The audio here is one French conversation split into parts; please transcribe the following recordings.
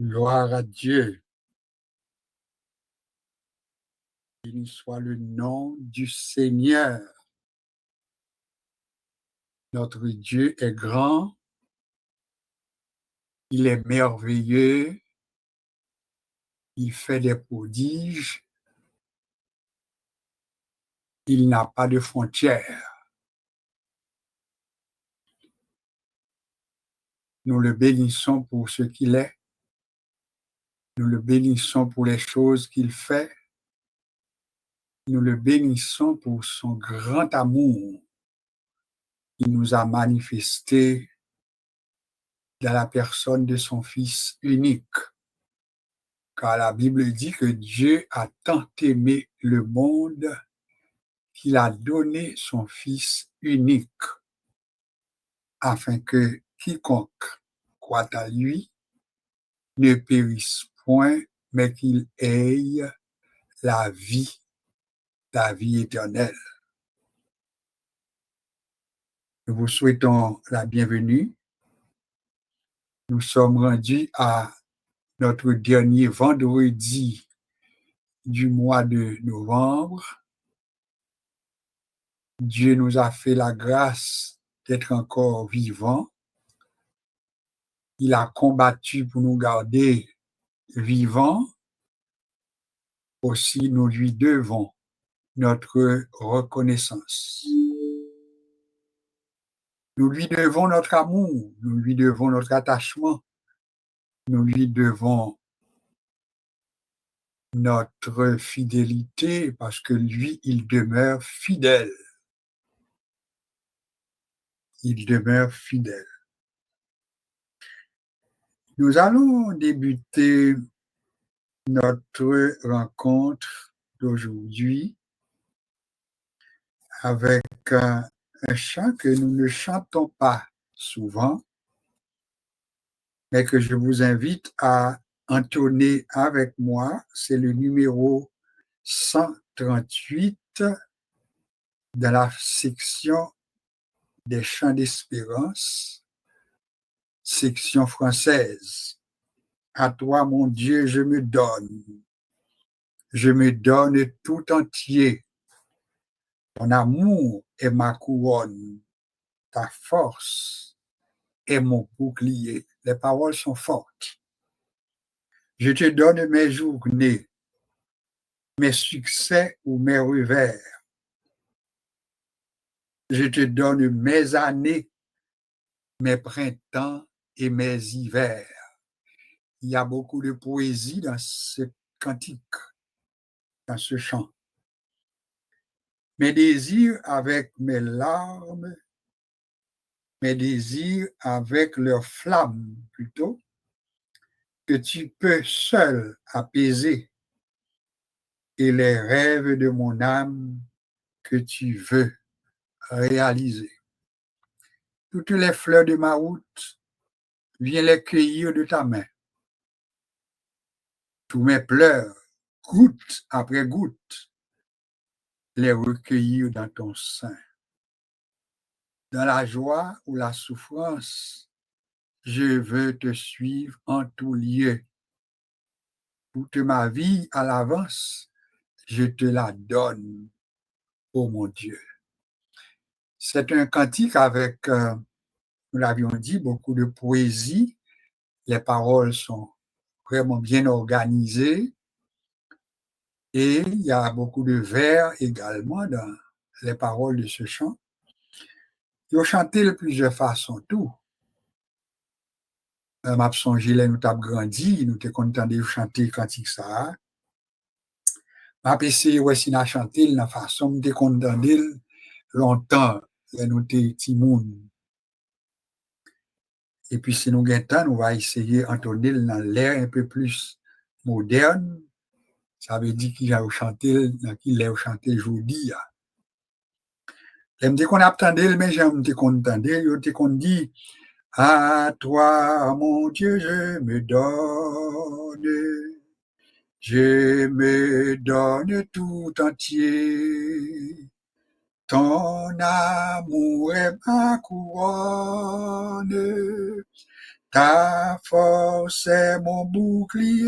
Gloire à Dieu. Béni soit le nom du Seigneur. Notre Dieu est grand, il est merveilleux, il fait des prodiges, il n'a pas de frontières. Nous le bénissons pour ce qu'il est, nous le bénissons pour les choses qu'il fait, nous le bénissons pour son grand amour qu'il nous a manifesté dans la personne de son Fils unique. Car la Bible dit que Dieu a tant aimé le monde qu'il a donné son Fils unique, afin que quiconque croit à lui ne périsse point, mais qu'il ait la vie éternelle. Nous vous souhaitons la bienvenue. Nous sommes rendus à notre dernier vendredi du mois de novembre. Dieu nous a fait la grâce d'être encore vivants. Il a combattu pour nous garder vivants. Aussi, nous lui devons notre reconnaissance. Nous lui devons notre amour, nous lui devons notre attachement, nous lui devons notre fidélité parce que lui, il demeure fidèle. Il demeure fidèle. Nous allons débuter notre rencontre d'aujourd'hui avec un chant que nous ne chantons pas souvent, mais que je vous invite à entonner avec moi. C'est le numéro 138 dans la section des chants d'espérance, section française. À toi, mon Dieu, je me donne tout entier. Ton amour est ma couronne, ta force est mon bouclier. Les paroles sont fortes. Je te donne mes journées, mes succès ou mes revers. Je te donne mes années, mes printemps et mes hivers. Il y a beaucoup de poésie dans ce cantique, dans ce chant. Mes désirs avec mes larmes, mes désirs avec leurs flammes plutôt, que tu peux seul apaiser, et les rêves de mon âme que tu veux réaliser. Toutes les fleurs de ma route, viens les cueillir de ta main. Tous mes pleurs, goutte après goutte, les recueillir dans ton sein. Dans la joie ou la souffrance, je veux te suivre en tout lieu. Toute ma vie à l'avance, je te la donne, ô mon Dieu. C'est un cantique avec, nous l'avions dit, beaucoup de poésie. Les paroles sont vraiment bien organisées. Et il y a beaucoup de vers également dans les paroles de ce chant. Ils ont chanté de plusieurs façons, tout. M'a songé là, nous t'avons grandi, nous t'es content de chanter cantique ça. M'a essayé aussi de chanter de la façon nous t'es content de longtemps, nous t'es timoun. Et puis si nous gagnons temps, nous va essayer d'entonner dans l'air un peu plus moderne. Ça veut dire qu'il a chanté, qu'il a chanté aujourd'hui. Dès qu'on attendait, mais j'aime qu'on entendait, je qu'on dit, à toi, mon Dieu, je me donne tout entier. Ton amour est ma couronne, Ta force est mon bouclier.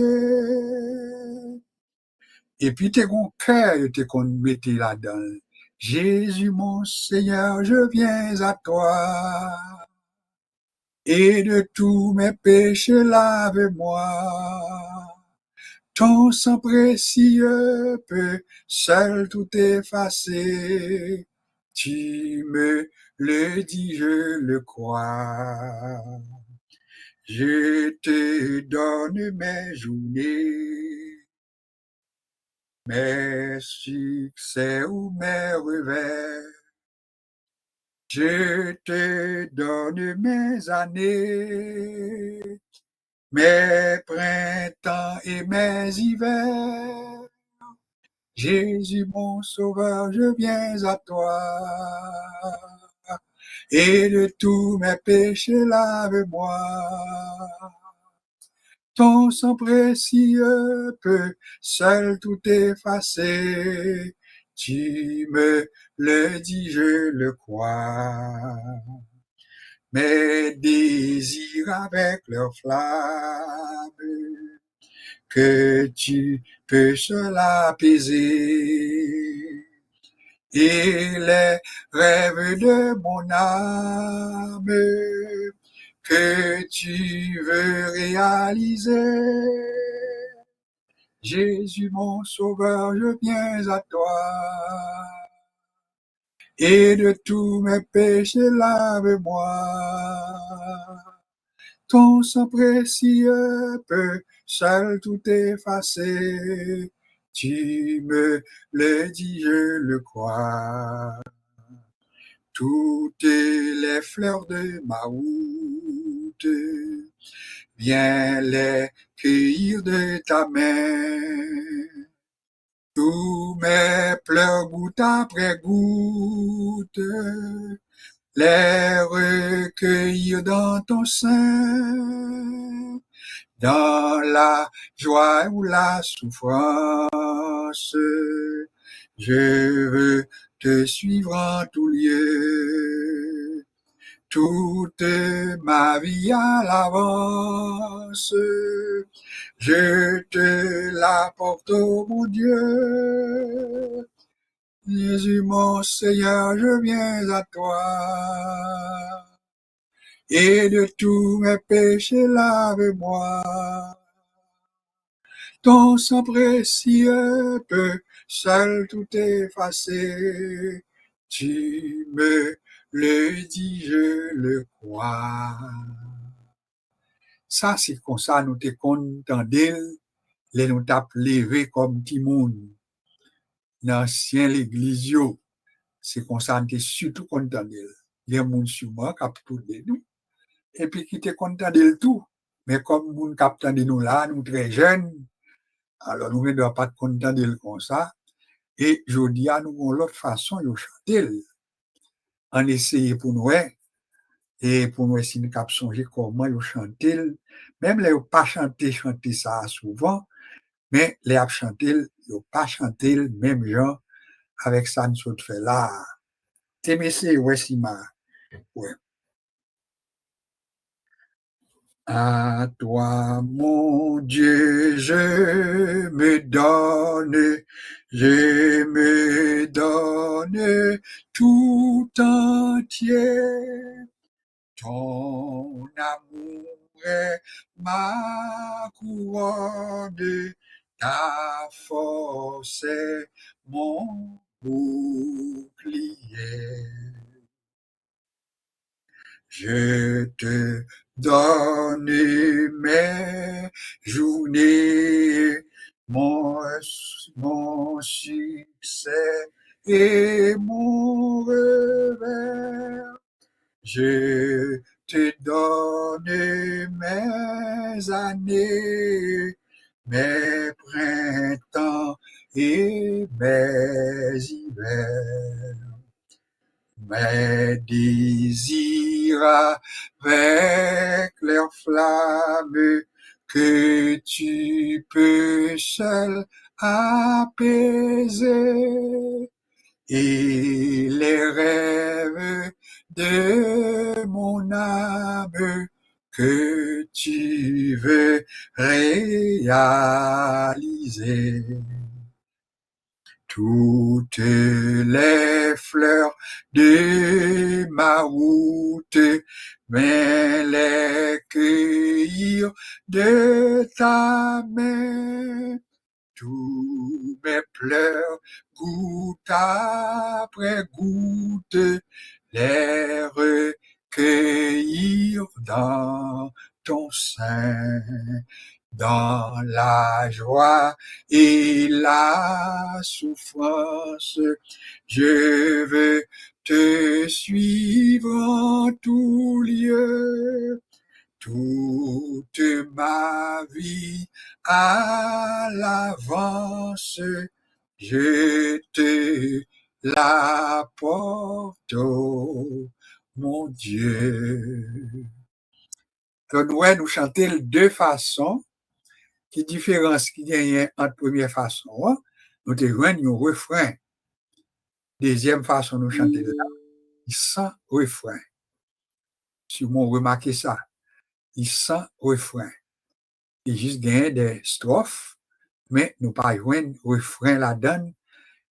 Et puis t'es mon cœur, t'es qu'on mettait là-dedans. Jésus mon Seigneur, je viens à toi. Et de tous mes péchés lave-moi. Ton sang précieux peut seul tout effacer. Tu me le dis, je le crois. Je te donne mes journées, mes succès ou mes revers. Je te donne mes années, mes printemps et mes hivers. Jésus mon sauveur, je viens à toi. Et de tous mes péchés lave-moi. Ton sang précieux peut seul tout effacer. Tu me le dis, je le crois. Mes désirs avec leur flamme, que tu peux seul apaiser. Et les rêves de mon âme, que tu veux réaliser. Jésus mon sauveur, je viens à toi. Et de tous mes péchés lave-moi. Ton sang précieux peut seul tout effacer. Tu me le dis, je le crois. Toutes les fleurs de ma route, viens les cueillir de ta main. Tous mes pleurs goutte après goutte, les recueillir dans ton sein. Dans la joie ou la souffrance, je veux te suivre en tout lieu. Toute ma vie à l'avance, je te la porte, oh mon Dieu. Jésus mon Seigneur, je viens à toi. Et de tous mes péchés lave-moi. Ton sang précieux peut seul tout effacer. Tu me le dis, je le crois. Ça, c'est comme ça, nous te content d'elle, les nous tap levé comme petit monde. L'ancien l'église, c'est comme ça, nous te surtout content d'elle. Les monde sur moi, cap tout de nous. Et puis, qui te content d'elle tout. Mais comme moun captant de nous là, nous très jeunes, alors nous ne devons pas être contents d'elle comme ça. Et je dis à nous, l'autre façon, de chanter. On essaye pour nous, et pour nous essayer de songer comment ils chanter. Même les pas chanter ça souvent, mais les chanter, ils pas chanter même gens avec ça nous autres fait là. T'es messieurs, ouais, si ma, ouais. À toi, mon Dieu, je me donne tout entier. Ton amour est ma couronne, ta force est mon bouclier. Je te donne mes journées, mon succès et mon revers. Je te donne mes années, mes printemps et mes hivers. Mes désirs avec leurs flammes, que tu peux seul apaiser. Et les rêves de mon âme, que tu veux réaliser. Toutes les fleurs de ma route, mais les cueillir de ta main. Tous mes pleurs, goutte après goutte, les recueillir dans ton sein. Dans la joie et la souffrance, je veux te suivre en tout lieu. Toute ma vie à l'avance, je te l'apporte, oh, mon Dieu. Nous chantons deux façons qui différence qui gagne entre première façon, nous te joignons un refrain. Deuxième façon, nous chanter là, sans refrain. Si vous remarquez ça, il sans refrain. Il juste gagne des strophes, mais nous pas joindre refrain là-dedans.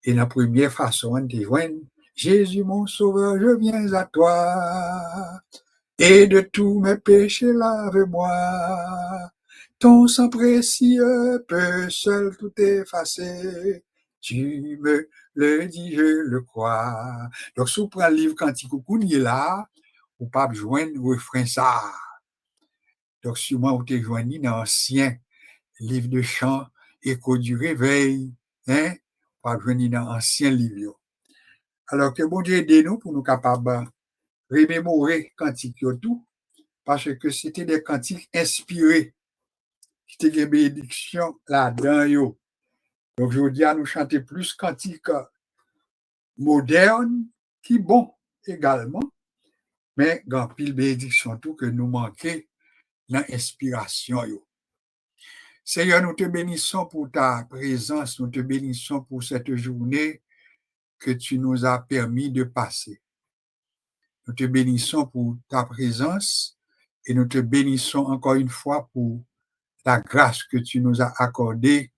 Et la première façon, on te joindre Jésus mon sauveur, je viens à toi. Et de tous mes péchés, lave-moi. Ton sang précieux peut seul tout effacer. Tu me le dis, je le crois. Donc, si vous prenez le livre Cantique ou Kounye là, vous ne pouvez pas joindre le refrain ça. Donc, sûrement, vous te joignez dans l'ancien livre de chant, Écho du réveil, hein? Vous pouvez joindre dans l'ancien livre. Alors que bon Dieu aide-nous pour nous capables de remémorer Cantique tout, parce que c'était des cantiques inspirés. C'était des bénédictions là-dedans. Donc, je vous dis à nous chanter plus cantiques modernes, qui bon également, mais grand pile bénédiction tout que nous manquons dans l'inspiration. Seigneur, nous te bénissons pour ta présence, nous te bénissons pour cette journée que tu nous as permis de passer. Nous te bénissons pour ta présence et nous te bénissons encore une fois pour la grâce que tu nous as accordée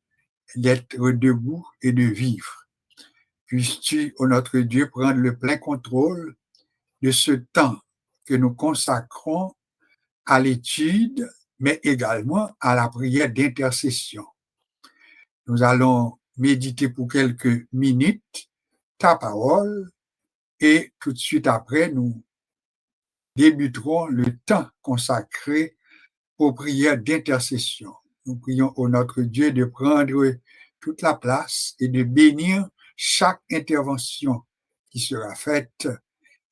d'être debout et de vivre. Puisses-tu, ô notre Dieu, prendre le plein contrôle de ce temps que nous consacrons à l'étude, mais également à la prière d'intercession. Nous allons méditer pour quelques minutes ta parole et tout de suite après, nous débuterons le temps consacré aux prières d'intercession. Nous prions au notre Dieu de prendre toute la place et de bénir chaque intervention qui sera faite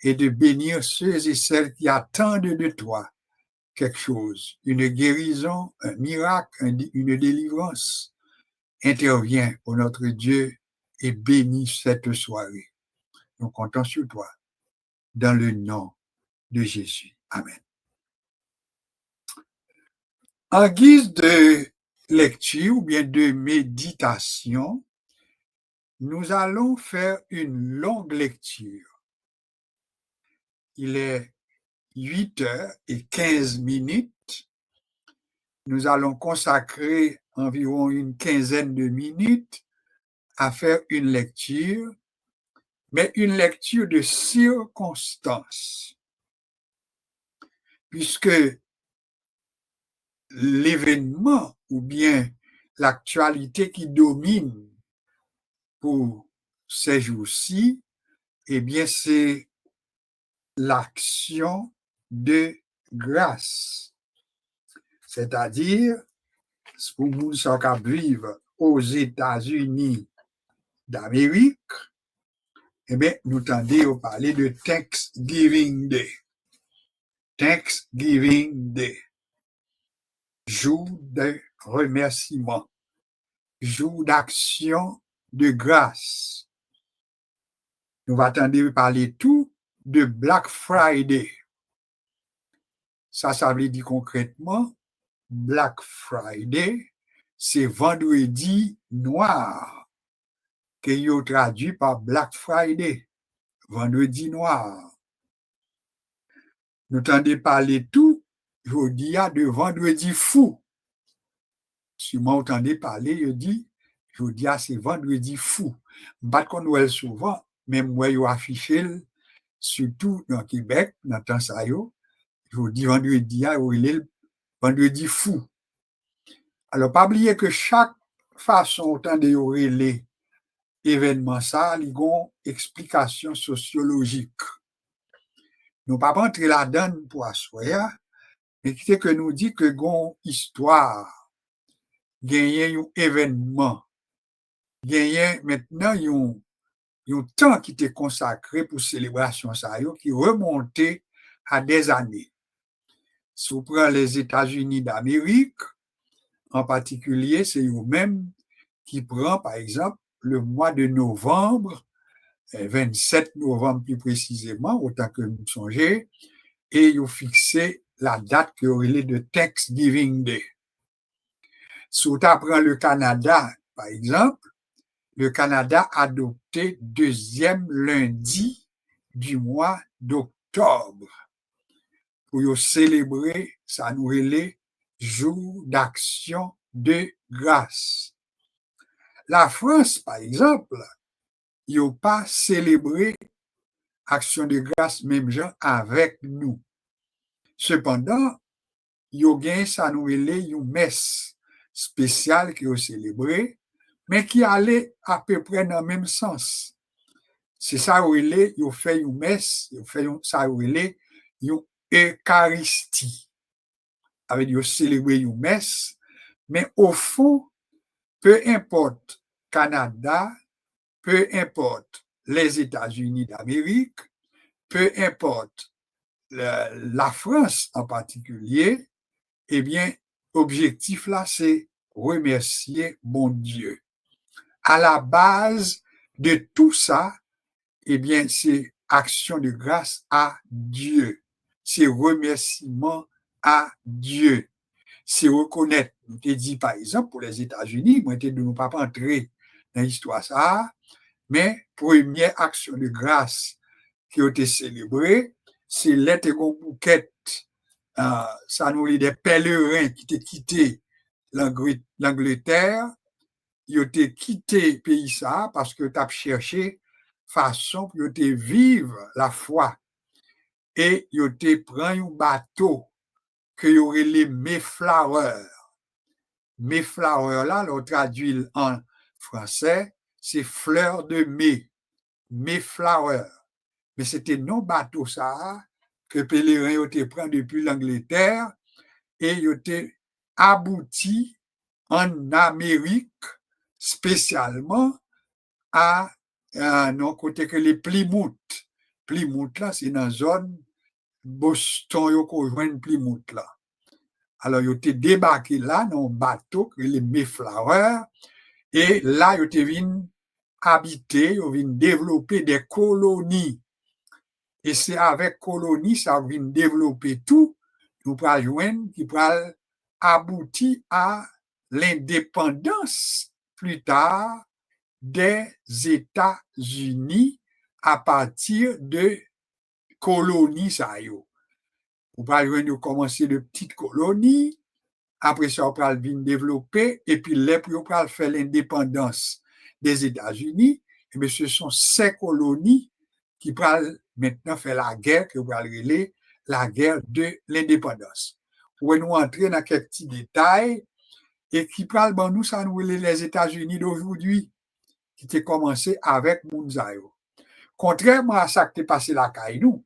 et de bénir ceux et celles qui attendent de toi quelque chose, une guérison, un miracle, une délivrance. Interviens pour notre Dieu et bénis cette soirée. Nous comptons sur toi dans le nom de Jésus. Amen. En guise de lecture ou bien de méditation, nous allons faire une longue lecture. Il est 8h15. Nous allons consacrer environ une quinzaine de minutes à faire une lecture, mais une lecture de circonstance, puisque l'événement ou bien l'actualité qui domine pour ces jours-ci, eh bien, c'est l'action de grâce. C'est-à-dire, pour nous qui vivent aux États-Unis d'Amérique, eh bien, nous tendons à parler de Thanksgiving Day. Thanksgiving Day. Jour de remerciement. Jour d'action de grâce. Nous attendons parler tout de Black Friday. Ça veut dire concrètement, Black Friday, c'est vendredi noir, que yo traduit par Black Friday, vendredi noir. Nous entendons parler tout jodi a de vendredi fou. Si moi entendez parler, je dis, jodi a c'est vendredi fou. Pas qu'on voit souvent, même moi yo affiché surtout dans Québec, dans temps ça yo, jodi vendredi a vendredi fou. Alors pas oublier que chaque façon autant de relais événement ça, il y a une explication sociologique. Nous ne pas rentrer là-dedans pour asseoir, mais qui c'est que nous dit que une histoire, gagner un événement, gagner maintenant un temps qui était consacré pour célébration ça, qui remontait à des années. Si vous prenez les États-Unis d'Amérique, en particulier, c'est eux-mêmes qui prend, par exemple, le mois de novembre, 27 novembre plus précisément, autant que nous songez, et ils ont fixé la date qui aurait de Thanksgiving Day. Si on prend le Canada, par exemple, le Canada a adopté deuxième lundi du mois d'octobre pour célébrer sa nouvelle jour d'action de grâce. La France, par exemple, ils n'ont pas célébré action de grâce même gens avec nous. Cependant, ils ont gagné sa nouvelle une messe spéciale qui ont célébré, mais qui allait à peu près dans le même sens. C'est ça où ils ont fait une messe, ils ont fait ça où une Eucharistie. Avec ils ont célébré une messe, mais au fond, peu importe Canada, peu importe les États-Unis d'Amérique, peu importe la France en particulier, eh bien, objectif là, c'est remercier bon Dieu. À la base de tout ça, eh bien, c'est action de grâce à Dieu. C'est remerciement à Dieu. C'est reconnaître. Je t'ai dit, par exemple, pour les États-Unis, moi, je ne nous pas entrer dans l'histoire ça, mais première action de grâce qui a été célébrée, c'est l'être bouquet, ça nous dit des pèlerins qui étaient quittés l'Angleterre, ils ont quitté le pays ça parce que tu as cherché façon pour te vivre la foi. Et ils ont pris un bateau que y aurait les Mayflower. Mayflower là, on traduit en français, c'est fleur de mai. Mayflower. Mais c'était non bateau ça que pèlerins ont pris depuis l'Angleterre et ils ont abouti en Amérique, spécialement à non côté que les Plymouth. Plymouth là, c'est dans la zone Boston, ils ont rejoint Plymouth là. Alors, ils ont débarqué là dans un bateau que les Mayflower et là, ils ont venus habiter, ils ont venus développer des colonies. Et c'est avec colonies, ça vient développer tout, nous pourrons joindre, qui pourra aboutir à l'indépendance plus tard des États-Unis à partir de colonies ça yo. Vous pouvez commencer de petites colonies, après ça on va venir développer et puis là pour faire l'indépendance des États-Unis, et bien ce sont ces colonies qui vont maintenant faire la guerre que vous allez la guerre de l'indépendance. Où nous entrer dans quelques petits détails et qui parle ben nous ça nous les États-Unis d'aujourd'hui qui était commencé avec Mounzayo. Contrairement à ça qui est passé la caille nous,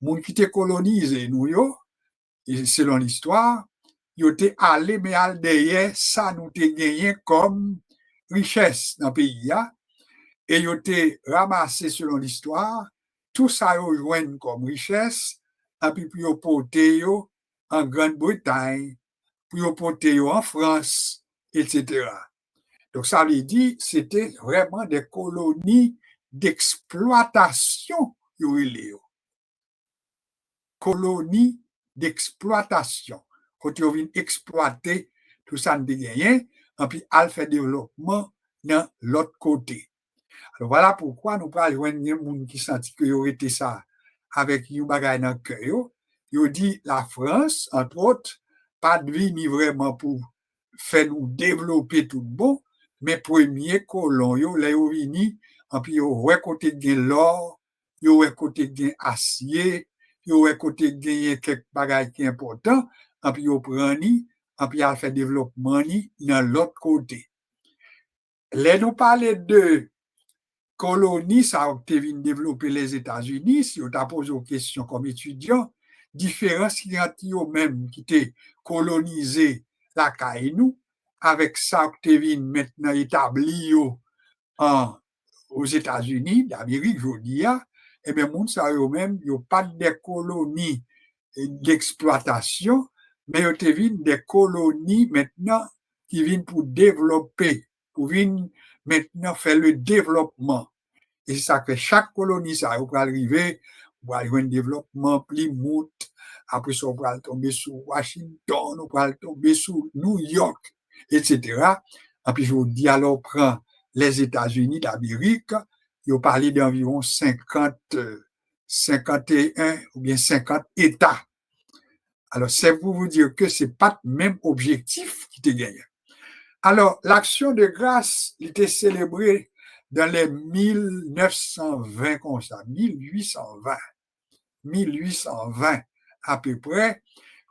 moun qui était colonisé nous yo, et selon l'histoire, ils étaient allés mais al derrière ça nous t'ai gagné comme richesse dans le pays et ils étaient ramassés selon l'histoire, tout ça ils joignent comme richesse et puis ils porter en Grande-Bretagne, puis ils porter en France, etc. Donc, ça veut dire c'était vraiment des colonies d'exploitation. Colonies d'exploitation. Quand ils viennent exploiter tout ça de gagné, et puis à faire développement dans l'autre côté. Alors, voilà pourquoi nous parlons de gens qui sentent qu'ils ont été ça avec une bagaille dans le cœur, Yo dit la France, entre autres, pas de ni vraiment pour faire nous développer tout bon, mais premier colon, yo, là, yo vini, et puis yo, ouais, côté de l'or, yo, ouais, côté de acier, yo, ouais, côté de quelques bagages qui importants, et puis yo, prend et puis a fait développement ni dans l'autre côté. Là, nous parler de colonie, ça a développé les États-Unis, si on t'a posé une question comme étudiant, différence qui a même qui était colonisé la Caïnou, avec ça que maintenant établi en, aux États-Unis d'Amérique, je dis, et bien, moun ça même, il n'y a pas de colonies d'exploitation, mais il y a des colonies maintenant qui viennent pour développer, pour venir maintenant faire le développement. Et c'est ça que chaque colonie, ça va arriver, on va avoir un développement, Plymouth, après ça, on va tomber sur Washington, on va tomber sur New York, etc. Et puis, je vous dis, alors, prend les États-Unis d'Amérique, ils ont parlé d'environ 51 ou bien 50 États. Alors, c'est pour vous dire que c'est pas le même objectif qui te gagne. Alors, l'action de grâce était célébrée dans les 1920, comme ça, 1820 à peu près,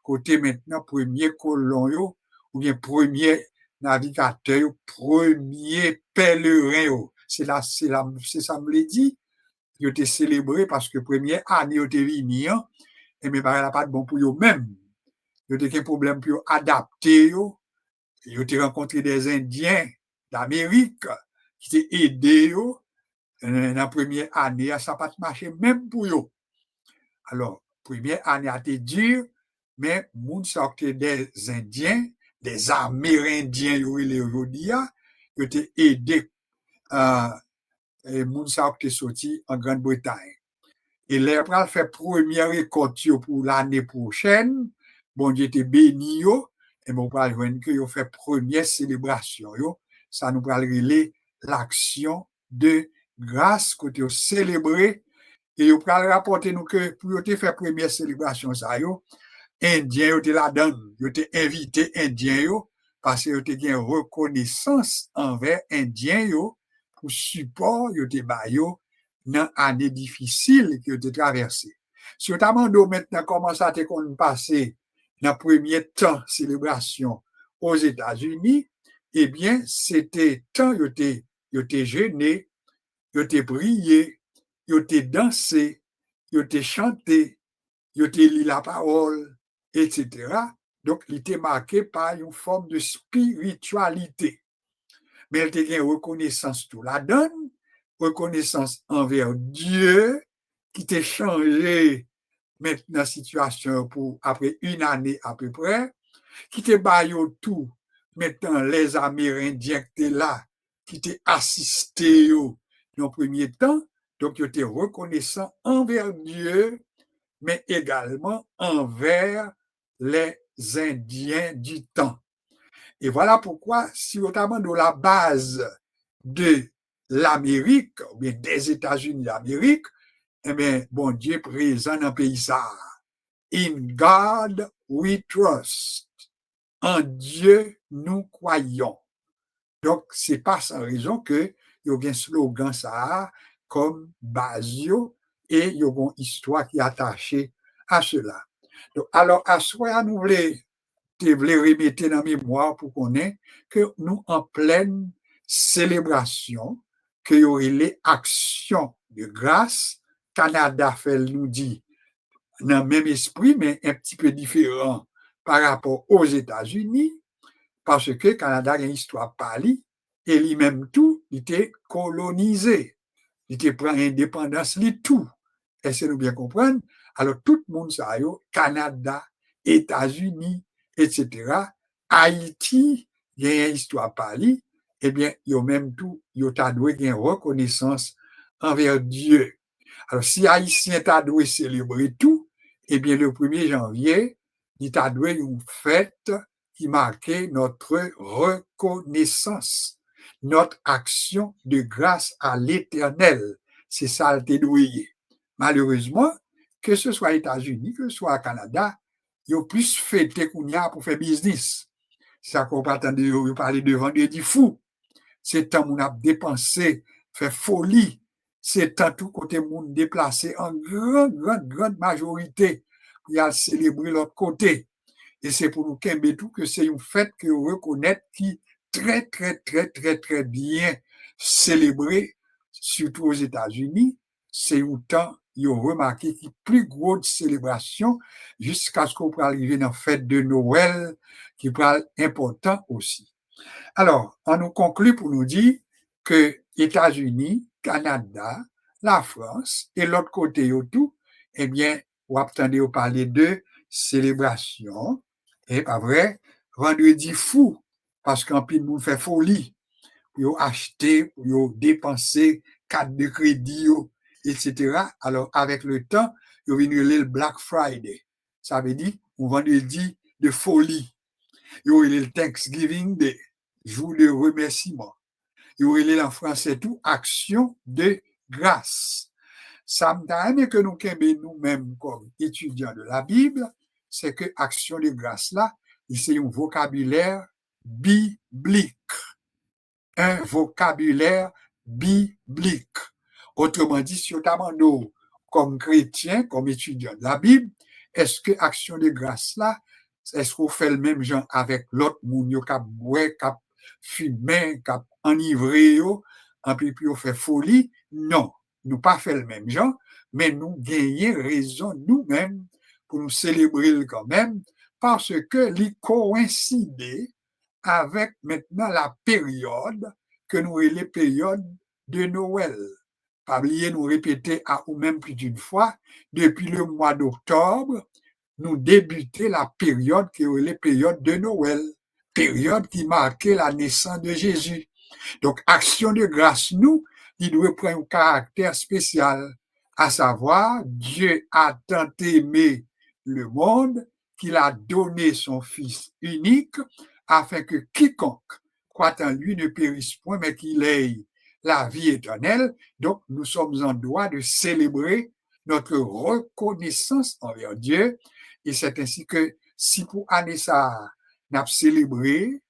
côté maintenant premier colon, ou bien premier navigateur, premier pèlerin. C'est ça me l'a dit, il était célébré parce que première année, il était venu, et mais il pas de bon pour eux-mêmes. Il y a des problèmes pour adapter, ils ont rencontré des Indiens d'Amérique qui t'ont aidé dans la première année, ça n'a pas marché même pour eux. Alors, première année a été dure, mais moun sortait des Indiens, des Amérindiens, ils ont été aidés. Et moun sortait sorti en Grande-Bretagne. Et là, après, fait première récolte pour l'année prochaine. Bon Dieu était béni, et bon, pour aller que yo fait première célébration, ça nous va relayer l'action de grâce que tu célébré, et yo va rapporter nous que pour te faire première célébration, ça, Indien, yo te la donne, yo te invité Indien, parce que yo te gen reconnaissance envers Indien, pour support, yo te ba yo, dans année difficile que tu traversé. Si tu as maintenant comment ça t'est passé dans le premier temps célébration aux États-Unis, eh bien, c'était temps, yo t'es jeûné, yo t'es prié, yo t'es dansé, yo t'es chanté, yo t'es lu la parole, etc. Donc, il était marqué par une forme de spiritualité. Mais elle était une reconnaissance tout la donne, reconnaissance envers Dieu, qui t'a changé maintenant situation pour après une année à peu près, qui t'a baillé tout, maintenant les Amérindiens qui étaient là, qui t'a assisté dans le premier temps, donc ils étaient reconnaissants envers Dieu, mais également envers les Indiens du temps. Et voilà pourquoi, si notamment dans la base de l'Amérique, ou bien des États-Unis d'Amérique, eh bien, bon Dieu présent dans le pays ça. In God we trust. En Dieu nous croyons. Donc, c'est pas sans raison que il y a un slogan ça comme basio et il y a une histoire qui est attachée à cela. Donc, alors, à soi, nous voulons remettre dans la mémoire pour qu'on ait que nous en pleine célébration, que y aurait les actions de grâce. Canada fait nous dit dans le même esprit, mais un petit peu différent par rapport aux États-Unis, parce que Canada a une histoire pali, et lui-même tout, il était colonisé. Il était pris indépendance, lui tout. Est-ce que nous bien comprendre? Alors, tout le monde ça, Canada, États-Unis, etc. Haïti, il y a une histoire pali, eh bien, il y a même tout, il y a une reconnaissance envers Dieu. Alors, si Haïtien t'a dû célébrer tout, eh bien, le 1er janvier, il t'a dû une fête qui marquait notre reconnaissance, notre action de grâce à l'Éternel. C'est ça le tédouillé. Malheureusement, que ce soit aux États-Unis, que ce soit au Canada, ils ont plus fêté qu'on y a pour faire business. C'est ça qu'on peut attendre de parler de vendredi fou. C'est temps où on a dépensé, fait folie. C'est temps tout côté monde déplacé en grande majorité pour y aller célébrer l'autre côté. Et c'est pour nous tout que c'est une fête que reconnaître qui très bien célébrée, surtout aux États-Unis. C'est un temps, ils ont remarqué qu'il y a plus grosse célébration jusqu'à ce qu'on puisse arriver dans la fête de Noël, qui est important aussi. Alors, on nous conclut pour nous dire que États-Unis, Canada, la France et l'autre côté tout, eh bien, vous attendez au parler de célébration, et pas vrai, vendredi fou, parce qu'en pile monde fait folie, ils ont acheté, ils ont dépensé carte de crédit, etc. Alors, avec le temps, ils ont venu le Black Friday. Ça veut dire un vendredi de folie. Ils ont le Thanksgiving Day, jour de remerciement. Ils ont en français tout, action de grâce. Ça me dit que nous-mêmes, comme étudiants de la Bible, c'est que action de grâce là, c'est un vocabulaire biblique. Un vocabulaire biblique. Autrement dit, si on demande comme chrétien, comme étudiant de la Bible, est-ce que action de grâce là, est-ce qu'on fait le même genre avec l'autre monde qui a boire, qui a fumé, qui a enivré, en puis on fait folie? Non, nous pas fait le même genre, mais nous gagnons raison nous-mêmes pour nous célébrer quand même, parce que les coïncider avec maintenant la période que nous les périodes de Noël. Pas oublier nous répéter à ou même plus d'une fois, depuis le mois d'octobre, nous débuter la période qui est les périodes de Noël, période qui marquait la naissance de Jésus. Donc, action de grâce, nous, il doit prendre un caractère spécial, à savoir, Dieu a tant aimé le monde qu'il a donné son Fils unique afin que quiconque croit en lui ne périsse point, mais qu'il ait la vie éternelle. Donc, nous sommes en droit de célébrer notre reconnaissance envers Dieu. Et c'est ainsi que si pour année ça, nous avons célébré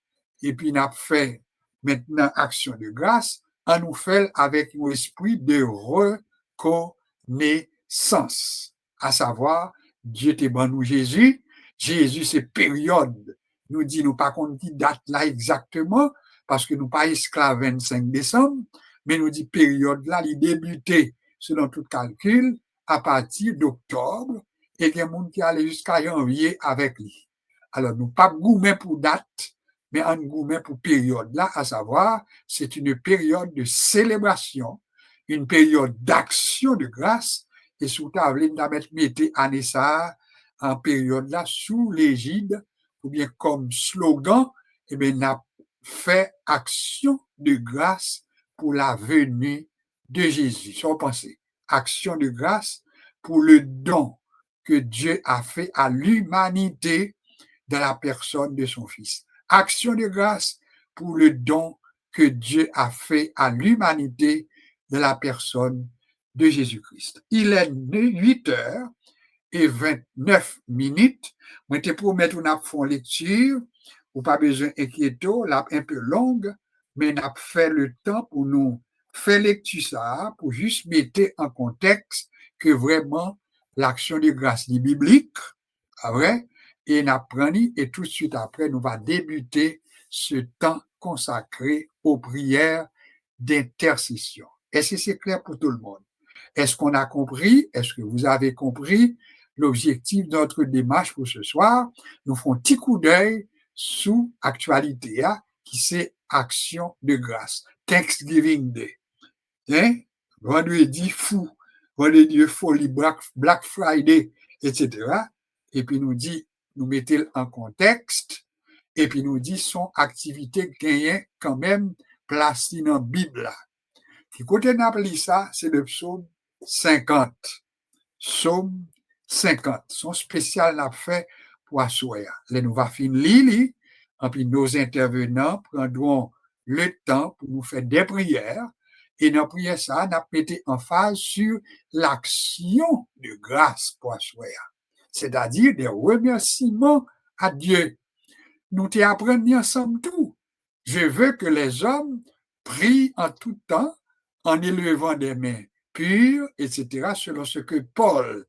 et puis nous avons fait maintenant action de grâce, on nous fait avec un esprit de reconnaissance. À savoir, Dieu te ban nous Jésus. Jésus, c'est période. Nous dit, nous pas qu'on dit date là exactement, parce que nous pas esclaves 25 décembre, mais nous dit période là, il débutait, selon tout calcul, à partir d'octobre, et il y a des gens qui allaient jusqu'à janvier avec lui. Alors, nous pas gourmet pour date, mais un gourmet pour période là, à savoir, c'est une période de célébration, une période d'action de grâce, et sous table, nous avons mis année ça en période là, sous l'égide, ou bien comme slogan, eh bien, n'a fait action de grâce pour la venue de Jésus. Si on pense, action de grâce pour le don que Dieu a fait à l'humanité dans la personne de son Fils. Action de grâce pour le don que Dieu a fait à l'humanité dans la personne de Jésus-Christ. Il est 8h29. Moi, te promettre qu'on a fait une lecture, ou pas besoin d'inquiéter, là, un peu longue, mais on a fait le temps pour nous faire lecture ça, pour juste mettre en contexte que vraiment l'action de grâce est biblique, vrai, et on apprend, et tout de suite après, nous va débuter ce temps consacré aux prières d'intercession. Est-ce que c'est clair pour tout le monde? Est-ce qu'on a compris? Est-ce que vous avez compris l'objectif de notre démarche pour ce soir? Nous ferons un petit coup d'œil sous actualité, qui c'est action de grâce. Thanksgiving Day. Hein? Vendredi fou, vendredi folie, Black Friday, etc. Et puis nous dit, nous mettons en contexte, et puis nous dit son activité gagne quand même place dans la Bible. Qui côté n'appelle ça, c'est le psaume 50. Psaume 50. Son spécial n'a fait pour assurer. Là, nous va finir lire, et puis nos intervenants prendront le temps pour nous faire des prières, Et dans la prière, ça, on a pété en phase sur l'action de grâce pour soi. C'est-à-dire des remerciements à Dieu. Nous t'apprenons ensemble tout. Je veux que les hommes prient en tout temps en élevant des mains pures, etc., selon ce que Paul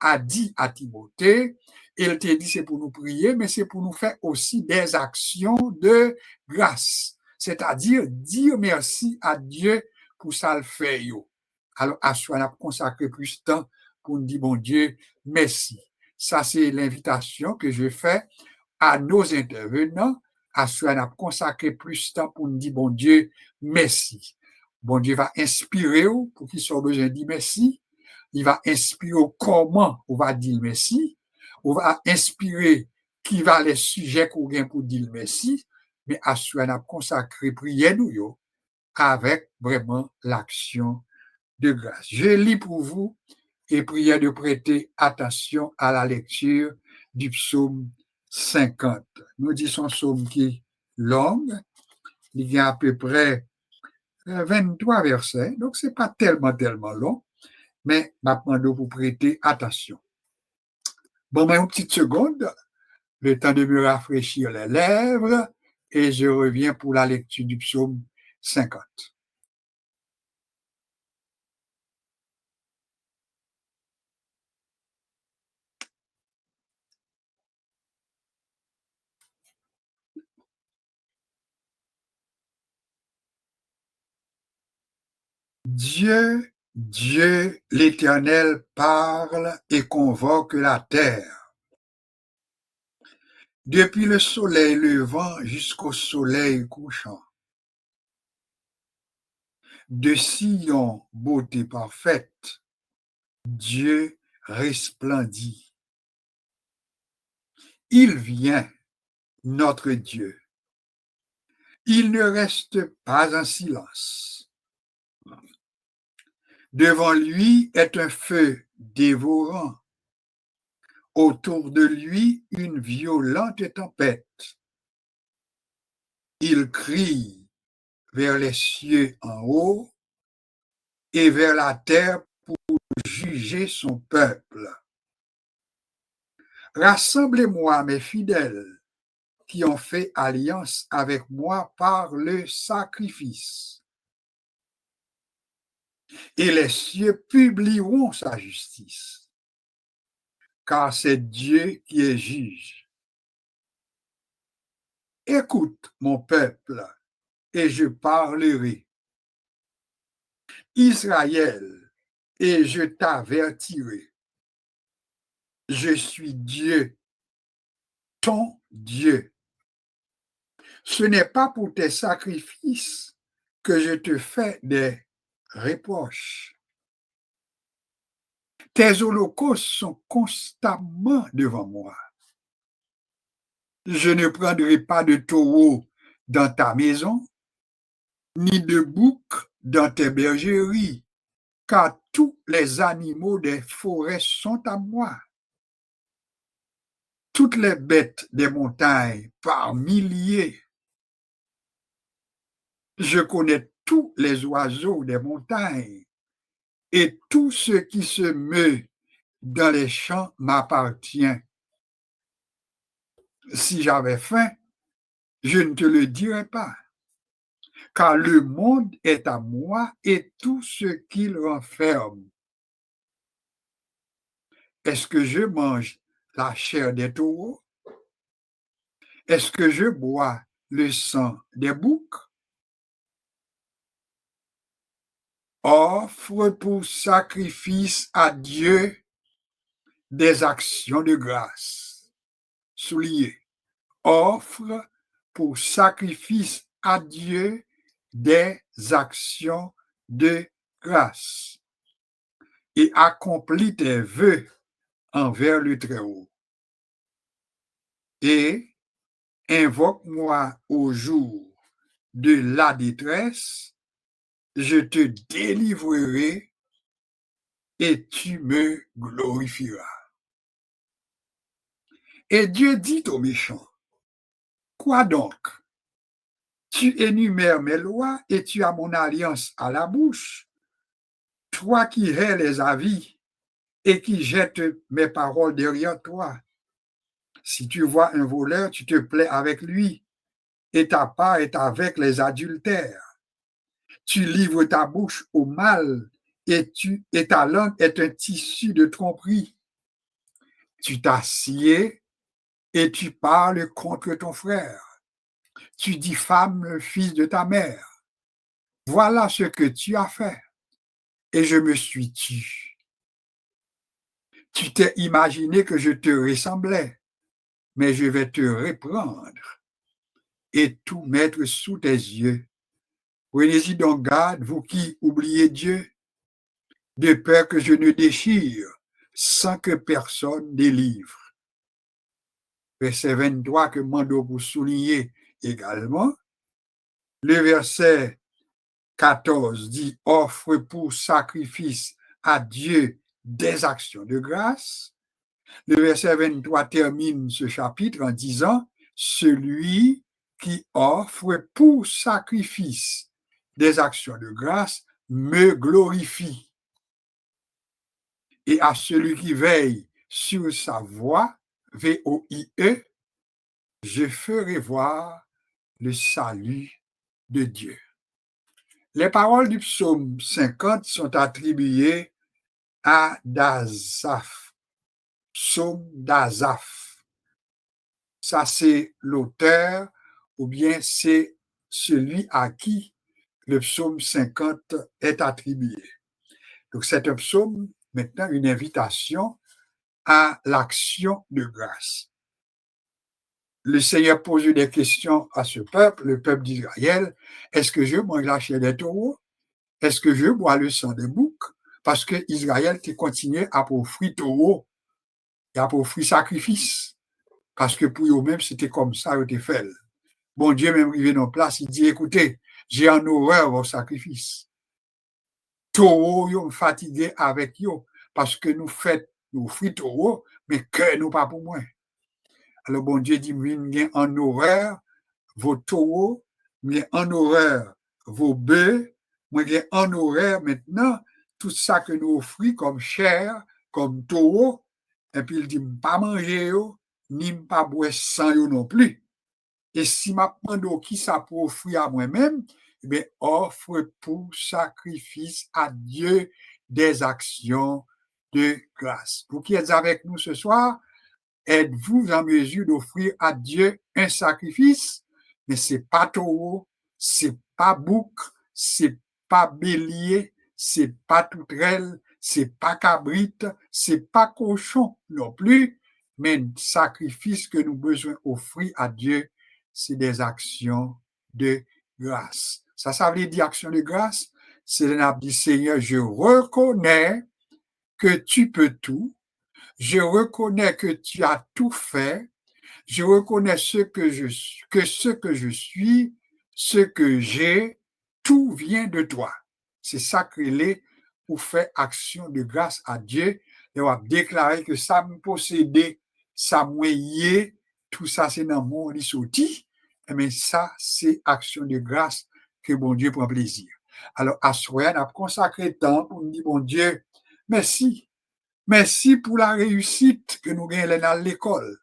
a dit à Timothée. Il t'a dit c'est pour nous prier, mais c'est pour nous faire aussi des actions de grâce. C'est-à-dire dire merci à Dieu pour ça le fait. Alors, à soi, on a consacré plus de temps pour nous dire, bon Dieu, merci. Ça, c'est l'invitation que je fais à nos intervenants, à soi, on a consacré plus de temps pour nous dire, bon Dieu, merci. Bon Dieu va inspirer pour qu'ils soient besoin de dire merci. Il va inspirer comment on va dire merci. On va inspirer qui va les sujets qu'on gagne pour dire merci. Mais à soi, on a consacré prière nous avec vraiment l'action de grâce. Je lis pour vous et prière de prêter attention à la lecture du psaume 50. Nous disons un psaume qui est long, il y a à peu près 23 versets, donc c'est pas tellement long, mais maintenant vous prêter attention. Bon, mais une petite seconde, le temps de me rafraîchir les lèvres, et je reviens pour la lecture du psaume 50. Dieu, Dieu, l'Éternel parle et convoque la terre. Depuis le soleil levant jusqu'au soleil couchant. De Sion, beauté parfaite, Dieu resplendit. Il vient, notre Dieu. Il ne reste pas en silence. Devant lui est un feu dévorant. Autour de lui, une violente tempête. Il crie vers les cieux en haut et vers la terre pour juger son peuple. Rassemblez-moi, mes fidèles, qui ont fait alliance avec moi par le sacrifice. Et les cieux publieront sa justice, car c'est Dieu qui est juge. Écoute, mon peuple, et je parlerai. Israël, et je t'avertirai. Je suis Dieu, ton Dieu. Ce n'est pas pour tes sacrifices que je te fais des reproches. Tes holocaustes sont constamment devant moi. Je ne prendrai pas de taureau dans ta maison, ni de bouc dans tes bergeries, car tous les animaux des forêts sont à moi. Toutes les bêtes des montagnes par milliers. Je connais tous les oiseaux des montagnes et tout ce qui se meut dans les champs m'appartient. Si j'avais faim, je ne te le dirais pas, car le monde est à moi et tout ce qu'il renferme. Est-ce que je mange la chair des taureaux? Est-ce que je bois le sang des boucs? Offre pour sacrifice à Dieu des actions de grâce. Soulignez. Offre pour sacrifice à Dieu des actions de grâce. Et accomplis tes vœux envers le Très-Haut. Et invoque-moi au jour de la détresse, je te délivrerai et tu me glorifieras. Et Dieu dit aux méchants, quoi donc? Tu énumères mes lois et tu as mon alliance à la bouche. Toi qui hais les avis et qui jettes mes paroles derrière toi. Si tu vois un voleur, tu te plais avec lui et ta part est avec les adultères. Tu livres ta bouche au mal et ta langue est un tissu de tromperie. Tu t'assieds et tu parles contre ton frère. Tu diffames le fils de ta mère. Voilà ce que tu as fait et je me suis tu. Tu t'es imaginé que je te ressemblais, mais je vais te reprendre et tout mettre sous tes yeux. Prenez-y donc garde, vous qui oubliez Dieu, de peur que je ne déchire sans que personne délivre. Verset 23 que Mando pour souligner également. Le verset 14 dit offre pour sacrifice à Dieu des actions de grâce. Le verset 23 termine ce chapitre en disant celui qui offre pour sacrifice des actions de grâce me glorifie. Et à celui qui veille sur sa voie, VOIE, je ferai voir le salut de Dieu. Les paroles du psaume 50 sont attribuées à Dazaph, psaume d'Azaph. Ça, c'est l'auteur ou bien c'est celui à qui le psaume 50 est attribué. Donc, c'est un psaume, maintenant, une invitation à l'action de grâce. Le Seigneur pose des questions à ce peuple, le peuple d'Israël. Est-ce que je mange la chair des taureaux? Est-ce que je bois le sang des boucs? Parce que Israël qui continuait à offrir taureaux et à offrir sacrifice. Parce que pour eux-mêmes, c'était comme ça, ils étaient faits. Bon Dieu, même arrivé dans place, il dit, écoutez, j'ai en horreur vos sacrifices. Taureaux, ils fatigués avec eux, parce que nous faites, nous offrons taureaux, mais que nous pas pour moi. Alors bon Dieu dit, viens en horreur vos taureaux, viens en horreur vos bœufs, viens en horreur maintenant tout ça que nous offrons comme chair, comme taureau, et puis il dit, pas manger, ni pas boire sang non plus. Et si ma demande qui ça pour offrir à moi-même, eh bien, offre pour sacrifice à Dieu des actions de grâce. Vous qui êtes avec nous ce soir, êtes-vous en mesure d'offrir à Dieu un sacrifice? Mais c'est pas taureau, c'est pas bouc, c'est pas bélier, c'est pas toutrelle, c'est pas cabrite, c'est pas cochon non plus, mais un sacrifice que nous besoin offrir à Dieu, c'est des actions de grâce. Ça veut dire action de grâce, c'est un dit Seigneur, je reconnais que tu peux tout, je reconnais que tu as tout fait. Je reconnais ce que je suis, ce que j'ai, tout vient de toi. C'est ça que les pour faire action de grâce à Dieu. Et on va déclarer que ça me possédait, ça me tout ça c'est dans mon sorti. Mais ça, c'est action de grâce que bon Dieu prend plaisir. Alors, à soi, on a consacré temps pour nous dire, bon Dieu, merci. Merci pour la réussite que nous gagnons dans l'école.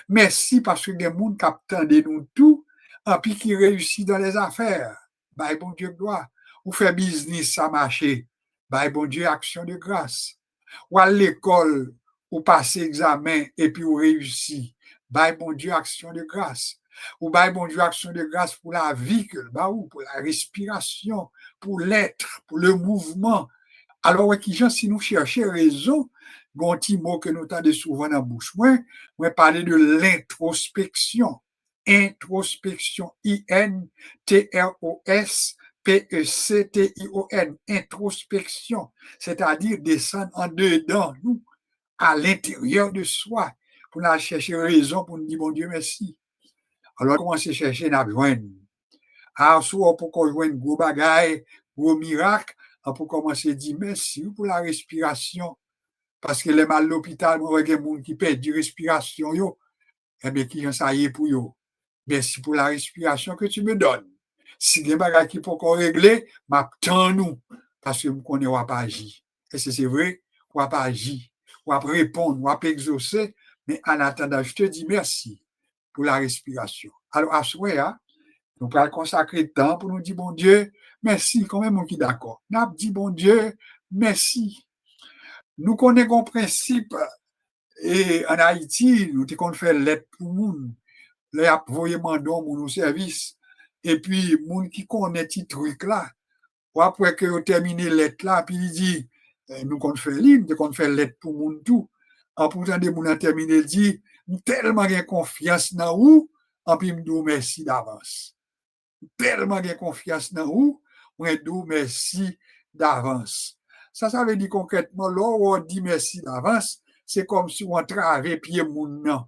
Merci parce que des gens qui attendent nous tout, et puis qui réussit dans les affaires. Bah, bon Dieu, gloire. Ou fait business, ça marche. Bah, bon Dieu, action de grâce. Ou à l'école, ou passer examen et puis ou réussit. Bah, bon Dieu, action de grâce. Ou bah, bon Dieu, action de grâce pour la vie, pour la respiration, pour l'être, pour le mouvement. Alors, si nous cherchons raison, un petit mot que nous entendons souvent dans la bouche, moi parler de l'introspection. Introspection, INTROSPECTION, introspection, c'est-à-dire descendre en dedans, nous, à l'intérieur de soi, pour nous chercher raison, pour nous dire, bon Dieu, merci. Alors, commencer à chercher, nous joindre. Alors, soit pour qu'on joigne gros bagaille, gros miracle, on peut commencer à dire merci pour la respiration. Parce que les mal à l'hôpital, il y a des gens qui perdent la respiration, eh bien, qui ça y est pour eux. Merci pour la respiration que tu me donnes. Si gen bagay qui pour qu'on régler, m'attend nous parce que m'konne ou pas agir. Est-ce que c'est vrai? Ou pas agir, ou pas répondre, ou pas exaucer, mais en attendant, je te dis merci pour la respiration. Alors, à ce moment nous allons consacrer le temps pour nous dire, bon Dieu, merci, quand même, on est d'accord. Nous avons dit, bon Dieu, merci. Nous connaissons le principe, et en Haïti, nous avons fait l'aide pour le monde. Les envoyer mandon pour nos services. Et puis, moun qui connaît ces trucs-là, ou après que vous terminez lettre là, puis il dit, nous qu'on fait ligne, qu'on fait lettre pour moun tout. En pourtant, des moun a terminé, il dit, nous tellement gain confiance dans vous, en puis nous merci d'avance. Tellement gain confiance dans vous, nous merci d'avance. Ça veut dire concrètement, là, on dit merci d'avance, c'est comme si on travaille pied moun nan.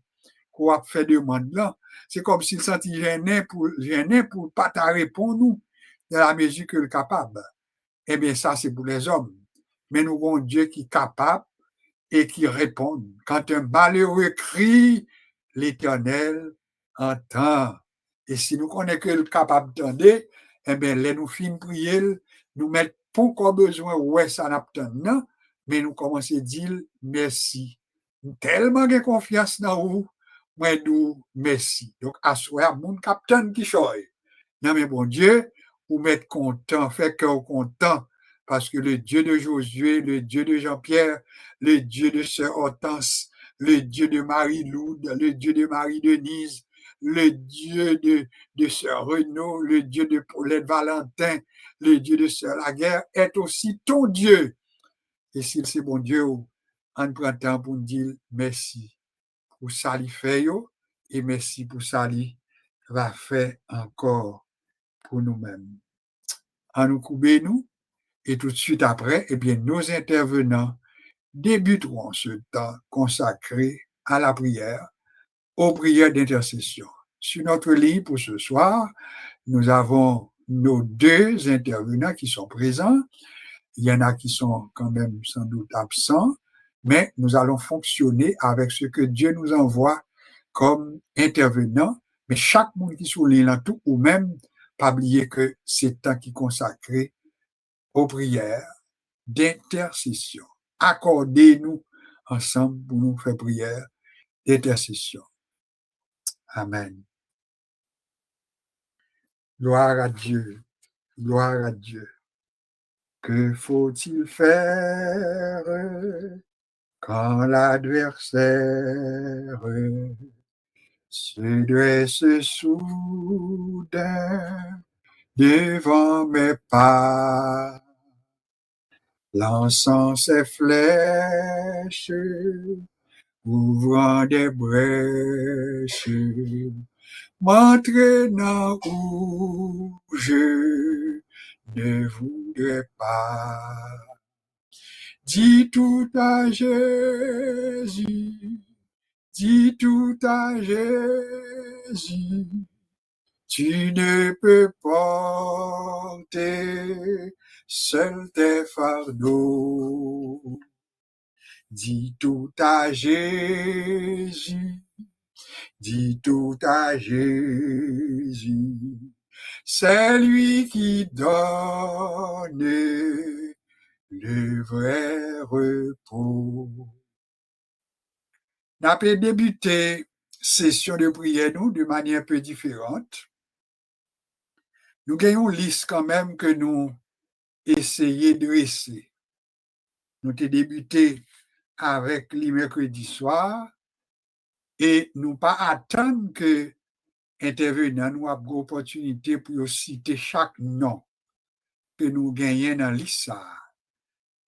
Qu'on a fait demande là, c'est comme s'il sentit gêné pour pas ta répondre nous, dans la mesure qu'il est capable. Eh bien, ça, c'est pour les hommes. Mais nous avons un Dieu qui est capable et qui répond. Quand un malheureux crie, l'Éternel entend. Et si nous connaissons que le capable d'entendre, eh bien, là, nous finissons prier, nous mettons pas encore besoin, ouais, ça n'a pas non, mais nous commençons à dire merci. Nous tellement de confiance dans vous, moi, nous merci. Donc, à ce moment, mon capitaine qui choisit. Non, mais bon Dieu, vous m'êtes content, fait cœur content, parce que le Dieu de Josué, le Dieu de Jean-Pierre, le Dieu de Sœur Hortense, le Dieu de Marie-Loude, le Dieu de Marie-Denise, le Dieu de Sœur Renaud, le Dieu de Paulette Valentin, le Dieu de Sœur Laguerre, est aussi ton Dieu. Et s'il c'est bon Dieu, on prend temps pour nous dire merci pour ça li fait yo, et merci pour ça li va faire encore pour nous-mêmes. En nous couper nous, et tout de suite après, eh bien, nos intervenants débuteront ce temps consacré à la prière, aux prières d'intercession. Sur notre ligne pour ce soir, nous avons nos deux intervenants qui sont présents. Il y en a qui sont quand même sans doute absents, mais nous allons fonctionner avec ce que Dieu nous envoie comme intervenants. Mais chaque monde qui souligne là tout, ou même pas oublier que c'est temps qui est consacré aux prières d'intercession. Accordez-nous ensemble pour nous faire prière d'intercession. Amen. Gloire à Dieu. Gloire à Dieu. Que faut-il faire quand l'adversaire se dresse soudain devant mes pas, lançant ses flèches, ouvrant des brèches, m'entraînant où je ne voudrais pas. Dis tout à Jésus, dis tout à Jésus, tu ne peux porter seul tes fardeaux. Dis tout à Jésus, dis tout à Jésus, c'est lui qui donne le vrai repos. On a pu débuter session de prière nous de manière un peu différente. Nous gagnons une liste quand même que nous essayons de dresser. Nous avons débuté avec les mercredis soirs et nous pas attendre que intervenant nous avons l'opportunité pour citer chaque nom que nous gagnons dans la liste.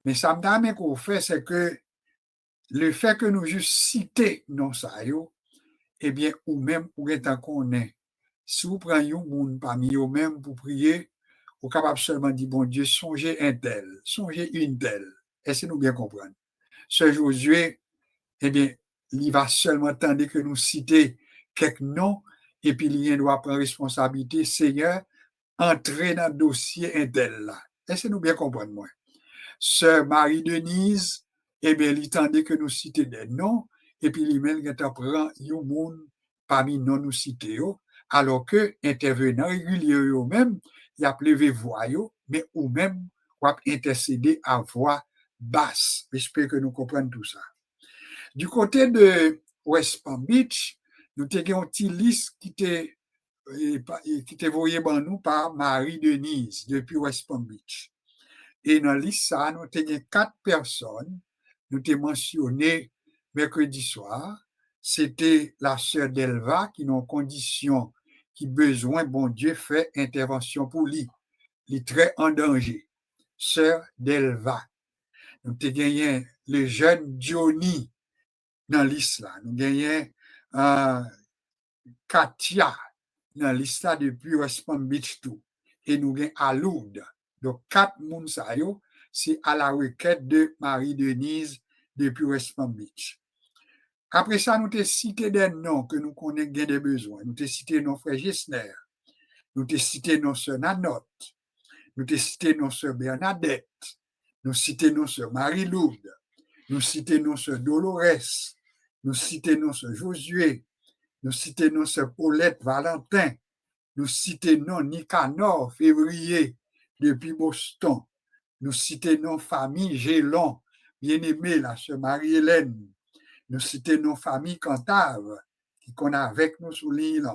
Mais ça me donne qu'on fait, c'est que le fait que nous juste citer non ça yo, eh bien, ou même pour être qu'on est, si vous prenez un monde parmi eux même pour prier, vous êtes capable seulement de dire, bon Dieu, songez un tel, songez une telle. Est-ce que nous bien comprendre? Ce Josué, eh bien, il va seulement attendre que nous citer quelques noms, et puis il doit prendre responsabilité, Seigneur, entrer dans le dossier un tel là. Est-ce que nous bien comprendre, moi? Sœur Marie-Denise, eh bien, il attendait que nous citions des noms, et puis lui-même, il prend un monde parmi non nous cités, alors que intervenant régulier eux-mêmes, y a levé voix yo, mais ou même ou intercéder à voix basse. J'espère que nous comprenons tout ça. Du côté de West Palm Beach, nous avons une petite liste qui était envoyée par nous par Marie-Denise depuis West Palm Beach. Et dans la liste, ça, nous avons 4 personnes. Nous avons mentionné mercredi soir. C'était la sœur Delva qui, dans condition, qui besoin, bon Dieu, fait intervention pour lui. Il est très en danger. Sœur Delva. Nous avons gagné le jeune Johnny dans la liste là. Nous avons Katia dans la liste là depuis West Palm Beach tout. Et nous avons Aloud. Donc, 4 moun sa yo, c'est à la requête de Marie-Denise depuis West Palm Beach. Après ça, nous avons cité des noms que nous connaissons des besoins. Nous avons cité nos frères Gessner. Nous avons cité nos sœurs Nanotte. Nous avons cité nos sœurs Bernadette. Nous avons cité nos sœurs Marie-Lourde. Nous citons nos sœurs Dolores. Nous citons nos sœurs Josué. Nous citons nos sœurs Paulette Valentin. Nous citons nos Nicanor Février depuis Boston. Nous citons nos familles Gélon, bien-aimée, la sœur Marie-Hélène. Nous citons nos familles Cantave, qui qu'on a avec nous sous l'île.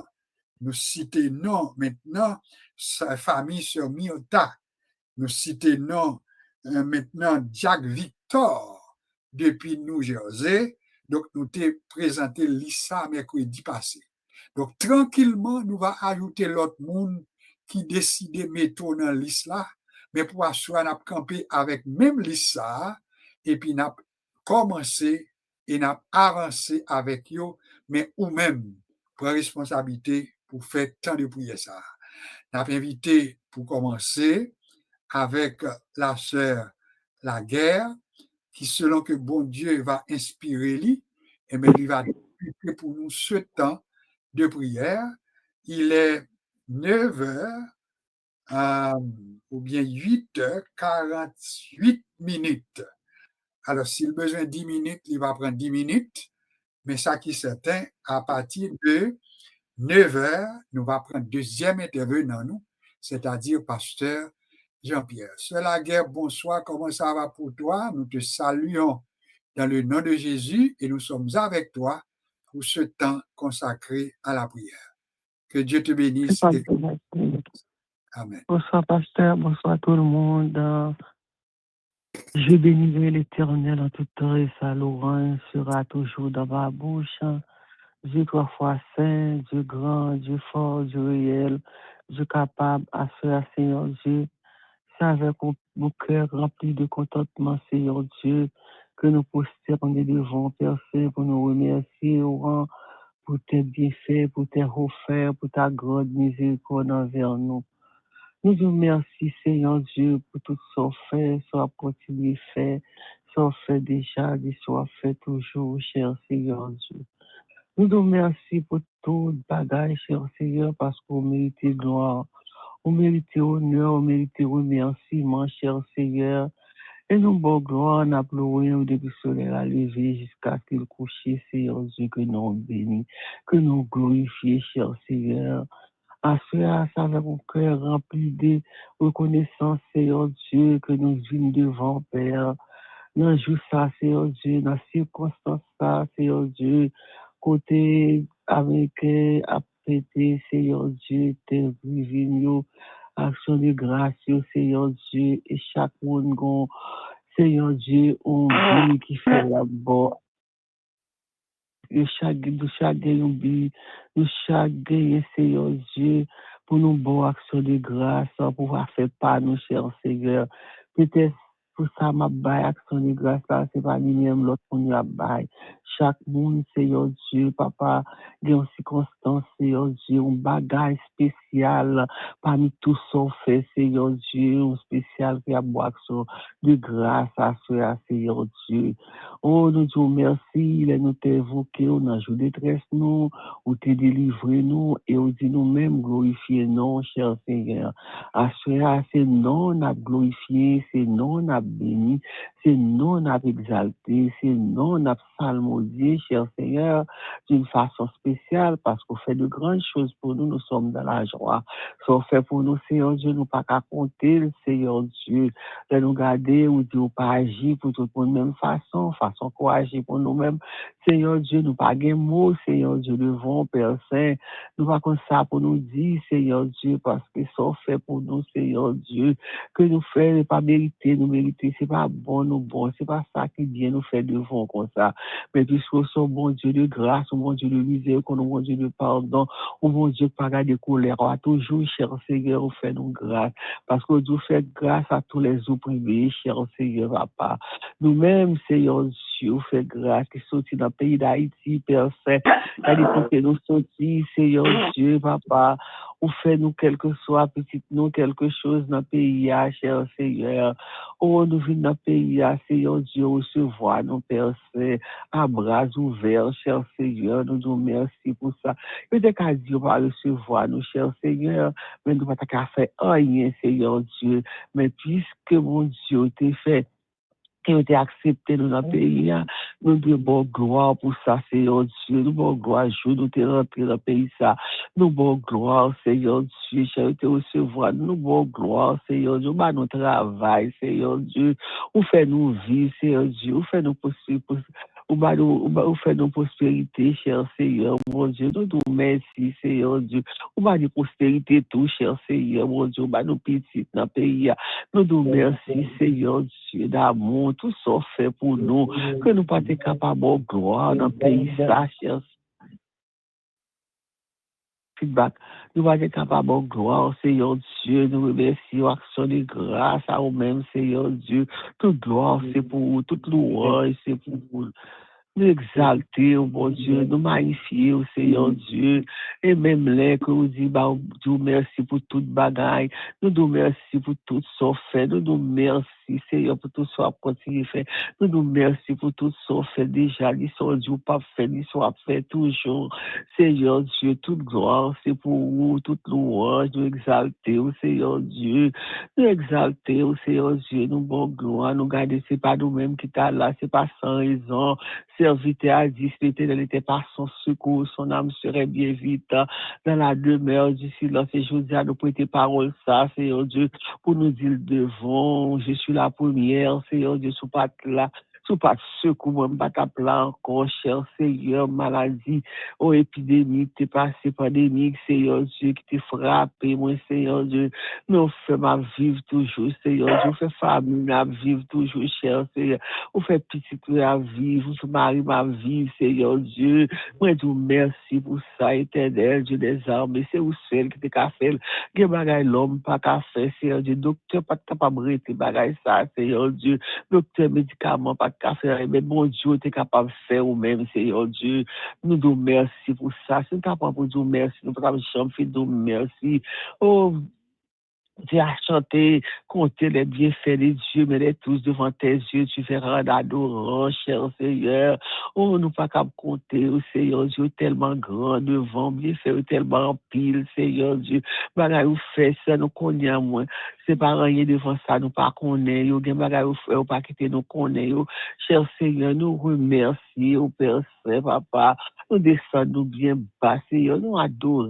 Nous citons nos, maintenant, sa famille sœur Miota. Nous citons nos, maintenant, Jack Victor, depuis New Jersey. Donc, nous t'ai présenté l'ISA mercredi passé. Donc, tranquillement, nous va ajouter l'autre monde qui décide de mettre dans liste là, mais pour assurer n'a camper avec même l'ISA et puis n'a commencé et n'a avancé avec eux, mais ou même pour responsabilité pour faire tant de prières ça. N'a invité pour commencer avec la sœur La Guerre, qui selon que bon Dieu va inspirer lui, et bien il va débuter pour nous ce temps de prière. Il est 9h ou bien 8h48 minutes. Alors, s'il a besoin de 10 minutes, il va prendre 10 minutes, mais ça qui est certain, à partir de 9h, nous va prendre deuxième intervenant nous, c'est-à-dire pasteur Jean-Pierre. Sœur La Guerre, bonsoir, comment ça va pour toi? Nous te saluons dans le nom de Jésus et nous sommes avec toi pour ce temps consacré à la prière. Que Dieu te bénisse. Amen. Bonsoir, pasteur. Bonsoir tout le monde. Je bénirai l'Éternel en tout temps et sa louange sera toujours dans ma bouche. Dieu 3 fois saint, Dieu grand, Dieu fort, Dieu réel, Dieu capable, à faire, Seigneur Dieu. C'est avec mon cœur rempli de contentement, Seigneur Dieu, que nous postérons devant Père Saint pour nous remercier pour tes bienfaits, pour tes offerts, pour ta grande miséricorde envers nous. Nous vous remercions, Seigneur Dieu, pour tout ce qu'on fait, soit continué fait, soit fait déjà, soit fait toujours, cher Seigneur Dieu. Nous vous remercions pour tout le bagage, cher Seigneur, parce qu'on mérite gloire, on mérite honneur, on mérite remerciement, cher Seigneur. Et nous, bon gloire, on a pleuré depuis le soleil à lever jusqu'à ce qu'il couche, Seigneur Dieu, que nous bénis, que nous glorifions, cher Seigneur. À cela, ça avec mon cœur rempli de reconnaissance, Seigneur Dieu, que nous venons devant, Père. Dans le jour ça, Seigneur Dieu, dans les circonstances ça, Seigneur Dieu, côté américain, à péter, Seigneur Dieu, tes vignes, action de grâce, Seigneur Dieu, et chaque monde, Seigneur Dieu, on dit qui fait la bonne. Chaque Seigneur Dieu, pour nous bonne action de grâce, pour pouvoir faire pas nous, cher Seigneur. Peut-être pour ça, ma baille action de grâce, là, c'est pas lui-même l'autre qu'on nous a baille. Chaque monde, Seigneur Dieu, papa, il y a une circonstance, Seigneur Dieu, un bagage spécial parmi tous ceux fait, Seigneur Dieu, un spécial qui a boire action de grâce à ce Seigneur Dieu. Oh, nous te remercions, nous t'évoquons, on a joué détresse nous, ou t'es délivré nous, et on dit nous-mêmes glorifier nous, cher Seigneur. À cela, c'est non on a glorifié, c'est non on a béni, c'est non on a exalté, c'est non on a psalmodié. aujourd'hui, cher Seigneur, d'une façon spéciale, parce qu'on fait de grandes choses pour nous, nous sommes dans la joie. Ce qu'on fait pour nous, Seigneur Dieu, nous pas qu'à compter, le Seigneur Dieu, de nous garder ou de pas agir pour tout le monde de même façon qu'on agit pour nous-mêmes. Seigneur Dieu, nous pas de mots, Seigneur Dieu, devant Père Saint, nous pas comme ça pour nous dire, Seigneur Dieu, parce que ça fait pour nous, Seigneur Dieu, que nous faisons n'est pas mérité, nous mériter, c'est pas bon, nous bon, c'est pas ça qui vient nous faire devant comme ça. Mais puisque nous sommes bon Dieu de grâce, bon Dieu de miséricorde, bon Dieu de pardon, bon Dieu pas garder colère, on a toujours, cher Seigneur, vous fait nous grâce, parce que Dieu fait grâce à tous les opprimés, cher Seigneur, papa. Nous-mêmes, Seigneur Dieu, vous fait grâce, qui sortit dans le pays d'Haïti, Père Saint, qui nous sortit, Seigneur Dieu, papa. Ou fait nous quelque soit, petit nous, quelque chose dans le pays, cher Seigneur. Oh, nous venons dans le pays, Seigneur Dieu, recevoir nos Père Saint, à bras ouverts, cher Seigneur. Nous nous merci pour ça. Je dis qu'à Dieu va recevoir nous, cher Seigneur, mais nous ne pouvons pas faire rien, Seigneur Dieu. Mais puisque mon Dieu t'a fait, qui ont été acceptés dans notre pays, nous devons gloire pour ça, Seigneur Dieu. Nous devons gloire, nous devons rentrer dans le pays, ça. Nous devons gloire, Seigneur Dieu, charité recevoir. Nous devons gloire, Seigneur Dieu. Nous travail, Seigneur Dieu. Ou fait nous vivre, Seigneur Dieu. Ou fait nous possible. Ou fait nos prospérités, cher Seigneur, mon Dieu. Nous nous merci, Seigneur Dieu. Ou va nous prospérité tout, cher Seigneur, mon Dieu. Ou va nous petites dans le pays. Nous nous merci, Seigneur Dieu, d'amour, tout ça fait pour nous, que nous pas être capables de gloire dans le pays, ça, cher feedback. Nous pas être capables de gloire, Seigneur Dieu. Nous remercions, action de grâce à nous-mêmes, Seigneur Dieu. Toute gloire, c'est pour vous, toute louange, c'est pour vous. Nous exalter, oh mon Dieu, nous magnifier, oh Seigneur Dieu, et même là que nous disons, nous merci pour toute bagaille, nous merci pour tout ce fait, nous merci, Seigneur, pour tout ce qu'on continue de faire, nous merci pour tout ce qu'on fait déjà, ni ce Dieu pas fait, ni ce qu'on fait toujours, Seigneur Dieu, toute gloire, c'est pour vous, toute louange, nous exalter, oh Seigneur Dieu, nous exalter, oh Seigneur Dieu, nous bon gloire, nous garder, c'est pas nous-mêmes qui t'a là, c'est pas sans raison, serviteur a dit, l'Éternel n'était pas son secours, son âme serait bien vite dans la demeure du silence. Et je vous dis à nous prêter parole, ça, Seigneur Dieu, pour nous dire devant, je suis la première, Seigneur Dieu, sous pas là. Sous pas secours, même pas ta plan encore, cher Seigneur, maladie, oh épidémie, t'es passé pandémique, Seigneur Dieu, qui t'est frappé, moi, Seigneur Dieu, nous fait ma vivre toujours, Seigneur Dieu, fait famille, ma vivre toujours, cher Seigneur, ou fait petit à vivre, ou mari ma vivre, Seigneur Dieu, moi, je vous merci pour ça, éternel, Dieu des armes, c'est vous seul qui t'es qu'à faire, que bagaille l'homme pas qu'à faire, Seigneur Dieu, docteur pas capable de rester bagaille ça, Seigneur Dieu, docteur médicament pas qu'à faire, mais bon Dieu, t'es capable de faire ou même, Seigneur Dieu, nous nous merci pour ça, c'est capable pour nous merci, nous pas jamais fait nous merci, oh, tu as chanté, compter les bienfaits des dieux, mais les tous devant tes yeux, tu verras d'adorant, cher Seigneur. Oh, nous pas qu'à compter, oh Seigneur Dieu, tellement grand devant, bienfaits tellement en pile, Seigneur Dieu. Bagay ou fait ça, nous connaissons moins. C'est pas rien devant ça, nous pas connaissons. Yo, gen bagay ou fait, ou pas quitter nous connaissons. Cher Seigneur, nous remercions, au Père Saint, Papa. Nous descendons nous bien bas, Seigneur, nous adorons,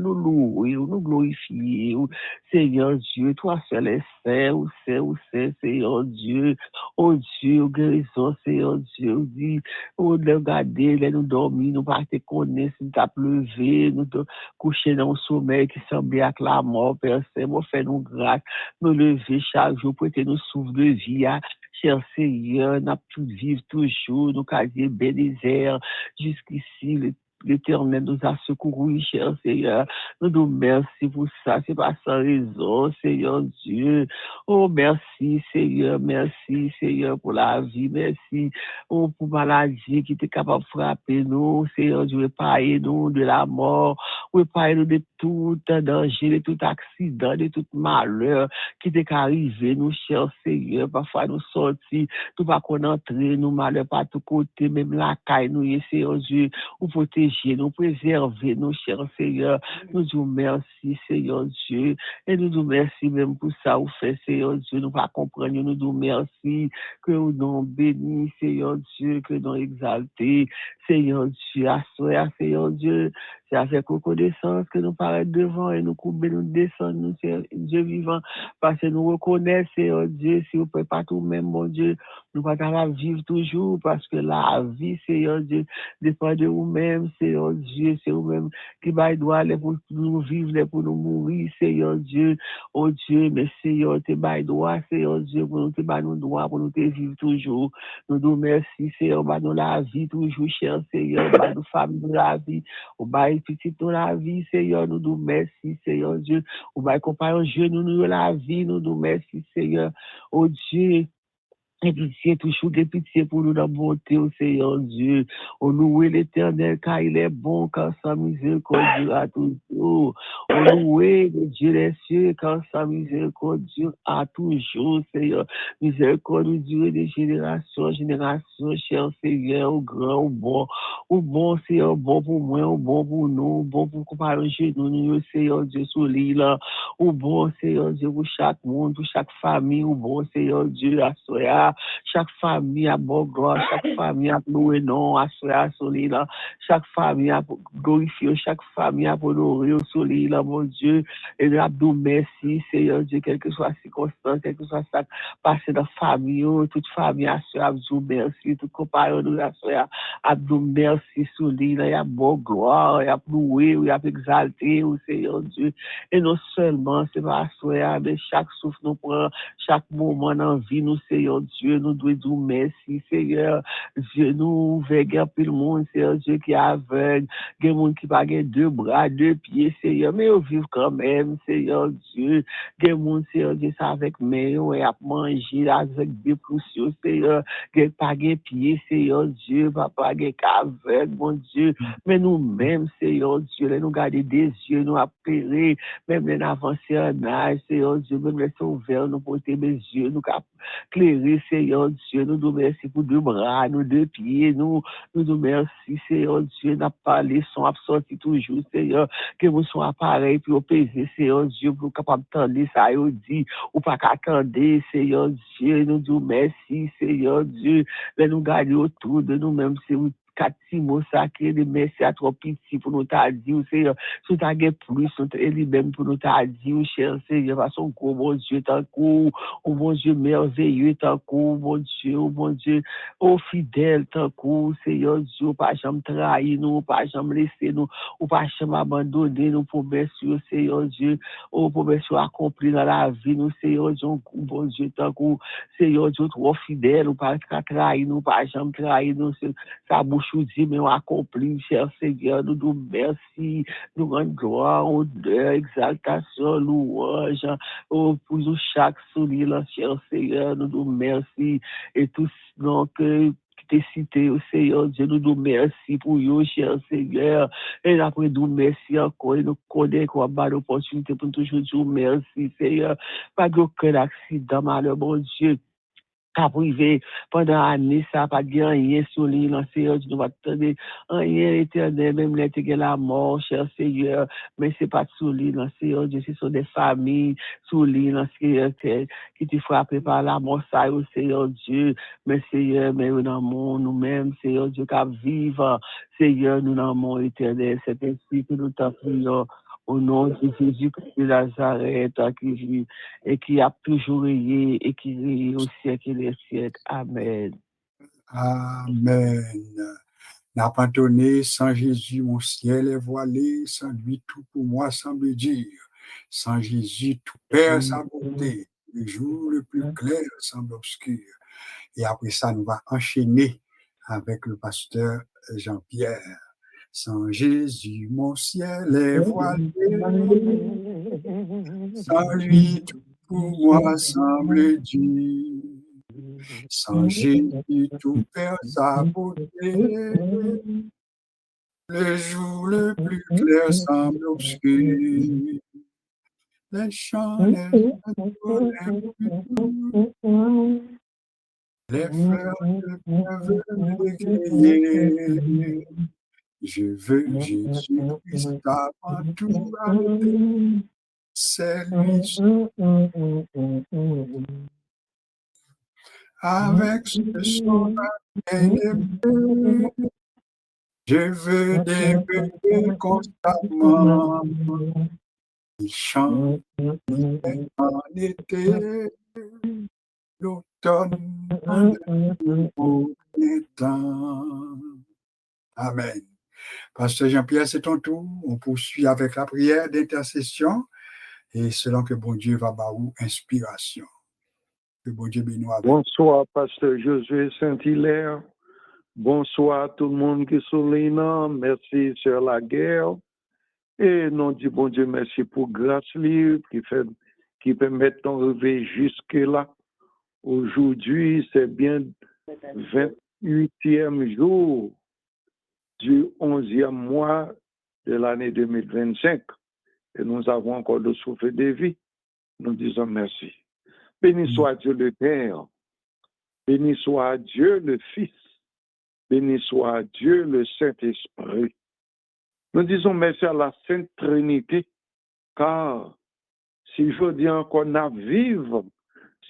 nous louons, nous glorifions. Seigneur Dieu, toi seul est saint, ou c'est, Seigneur Dieu. Oh Dieu, guérison, Seigneur Dieu. Dit, oh, regarder, nous dormir, nous pas te connaître, nous t'a pleuvé, nous te coucher dans le sommeil qui semblait avec la mort, Père Saint, moi, fais-nous grâce, nous lever chaque jour, pour que nous souffle de vie, cher Seigneur, nous tout vivre toujours, nous casier bénézère, jusqu'ici, l'Éternel nous a secourus, cher Seigneur. Nous nous merci pour ça. C'est pas sans raison, Seigneur Dieu. Oh, merci, Seigneur. Merci, Seigneur, pour la vie. Merci, oh, pour maladie qui était capable de frapper nous. Seigneur Dieu, épargner nous de la mort. Réparer-nous de tout danger, de tout accident, de tout malheur qui t'est arrivé, nous, cher Seigneur. Parfois, nous sortis, tout pas qu'on entre, nous malheur par tout côté, même la caille, nous, Seigneur Dieu, nous protéger, nous préserver, nous, cher Seigneur. Nous disons merci, Seigneur Dieu. Et nous disons merci même pour ça, vous faites, Seigneur Dieu. Nous pas comprendre, nous disons merci. Que nous nous bénis, Seigneur Dieu, que nous exaltés, Seigneur Dieu, assoya, Seigneur Dieu. C'est avec reconnaissance que nous paraissons devant et nous courbons, nous descendons, nous, Seigneur Dieu vivant, parce que nous reconnaissons, Seigneur Dieu, si vous ne pouvez pas tout même, mon Dieu, nous ne pouvons pas vivre toujours, parce que la vie, Seigneur Dieu, dépend de vous-même, Seigneur Dieu, c'est vous-même qui va droit pour nous vivre, pour nous mourir, Seigneur Dieu, oh Dieu, mais Seigneur, tu vas droit, Seigneur Dieu, pour nous, tu vas nous droit, pour nous te vivre toujours. Nous nous merci, Seigneur, bah nous la vie toujours, cher Seigneur, bah nous femmes de la vie, au bail petit dans la vie, Seigneur, nous nous merci, Seigneur Dieu, au bail compagnon, nous la vie, nous nous merci, Seigneur, oh Dieu. Et pitié, toujours de pitié pour nous dans bonté, au Seigneur Dieu. On loue l'Éternel, car il est bon, car sa miséricorde durera toujours. On loue le Dieu des cieux, car sa miséricorde durera toujours, Seigneur. Miséricorde nous dure de génération en génération, cher Seigneur, au grand, au bon, Seigneur, bon pour moi, au bon pour nous, bon pour comparer nous, Seigneur Dieu, sous l'île, au bon, Seigneur Dieu, pour chaque monde, pour chaque famille, au bon, Seigneur Dieu, à soya. Chaque famille a bon gloire, chaque famille a loué non, à soya, solide, chaque famille a glorifié, chaque famille a honoré au soleil, mon Dieu, et nous avons merci, Seigneur Dieu, quelle que soit la circonstance, quel que soit ça passé dans la famille, toute famille a soya, abdou merci, tout compagnon nous a soya, abdou merci, solide, il y a bon gloire, il y a loué, il y a exalté, au Seigneur Dieu, et non seulement, c'est pas soya, mais chaque souffle nous prend, chaque moment dans la vie, nous, Seigneur Dieu, nous devons dire merci, Seigneur. Dieu, nous veillons pour le monde, Seigneur Dieu, qui est aveugle, des gens qui n'ont pas deux bras, deux pieds, Seigneur, mais ils vivent quand même, Seigneur Dieu. Des gens, Seigneur Dieu, c'est avec mes et à manger, avec des poussières, Seigneur, qui n'ont pas de pieds, Seigneur Dieu, papa, qui aveugle, mon Dieu. Mais nous-mêmes, Seigneur Dieu, nous garder des yeux, nous appeler, même les avancés en âge, Seigneur Dieu, même les ouverts, nous porter mes yeux, nous clairer, Seigneur Dieu, nous nous merci pour deux bras, nous deux pieds, nous nous merci, Seigneur Dieu, n'a pas les sons absortis toujours, Seigneur, que nous soyons appareils pour peser, Seigneur Dieu, pour capable d'entendre ça, et dit, ou pas qu'attendre, Seigneur Dieu, nous nous merci, Seigneur Dieu, mais nous garder autour de nous-mêmes, c'est quatre mots sacrés de merci à trop petit pour nous t'a dit, Seigneur, si tu as plus, lui-même pour nous t'a dit, cher Seigneur, parce que mon Dieu, tant coup, oh mon Dieu merveilleux, tant coup, mon Dieu, oh fidèle, tant coup, Seigneur Dieu, pas jamais trahir nous, pas jamais laisser nous, ou pas jamais abandonner nous, promesses, Seigneur Dieu, oh promesses accomplies dans la vie, nous, Seigneur Dieu, bon Dieu, tant coup, Seigneur Dieu, trop fidèle, ou pas trahir nous, pas jamais trahir nous, sa bouche dit, mais on accomplit, cher Seigneur, nous nous merci, nous rendons gloire, honneur, exaltation, louange, oh, pour nous chaque sourire, cher Seigneur, nous nous merci, et tous, donc, qui t'es cité au Seigneur Dieu, nous nous merci pour vous, cher Seigneur, et après nous merci encore, et nous connaissons qu'on a pas d'opportunité pour toujours dire merci, Seigneur, pas d'aucun accident, malheur, mon Dieu, a privé pendant l'année, ça n'a pas dit rien sur l'île, Seigneur, tu ne vas pas donner rien éternel, même l'été de la mort, cher Seigneur, mais ce n'est pas sur l'île, Seigneur, Dieu, ce sont des familles sur l'île, Seigneur, qui te frappent par la mort, ça, au Seigneur Dieu, mais Seigneur, mais nous dans le monde, nous-mêmes, Seigneur Dieu, qui vivent, Seigneur, nous dans le monde éternel, c'est ainsi que nous t'en prions. Au nom de Jésus-Christ de Nazareth, qui vit et qui a toujours rayé et qui rayé au siècle et les siècles. Amen. Amen. N'a pas donné, sans Jésus, mon ciel est voilé, sans lui, tout pour moi semble dire. Sans Jésus, tout perd sa beauté. Le jour le plus clair semble obscur. Et après ça, nous va enchaîner avec le pasteur Jean-Pierre. Sans Jésus, mon ciel est voilé. Sans lui, tout pour moi semble dire. Sans Jésus, tout perd sa beauté. Le jour le plus clair semble obscur. Les chandelles les fleurs ne peuvent m'égayer. Je veux Jésus-Christ avant tout arrêter. C'est lui avec ce son bien-aimé. Je veux des bébés constamment. Il chante en été, l'automne, au printemps. Amen. Pasteur Jean-Pierre, c'est ton tour. On poursuit avec la prière d'intercession et selon que bon Dieu va barou inspiration. Que bon Dieu bénisse. Bonsoir, Pasteur Josué Saint-Hilaire. Bonsoir à tout le monde qui souligne. Merci sur la guerre. Et nous disons bon Dieu merci pour grâce libre qui permet d'arriver jusque-là. Aujourd'hui, c'est bien 28e jour du 11e mois de l'année 2025. Et nous avons encore le souffle de vie. Nous disons merci. Béni soit Dieu le Père. Béni soit Dieu le Fils. Béni soit Dieu le Saint-Esprit. Nous disons merci à la Sainte Trinité, car si je dis encore à vivre,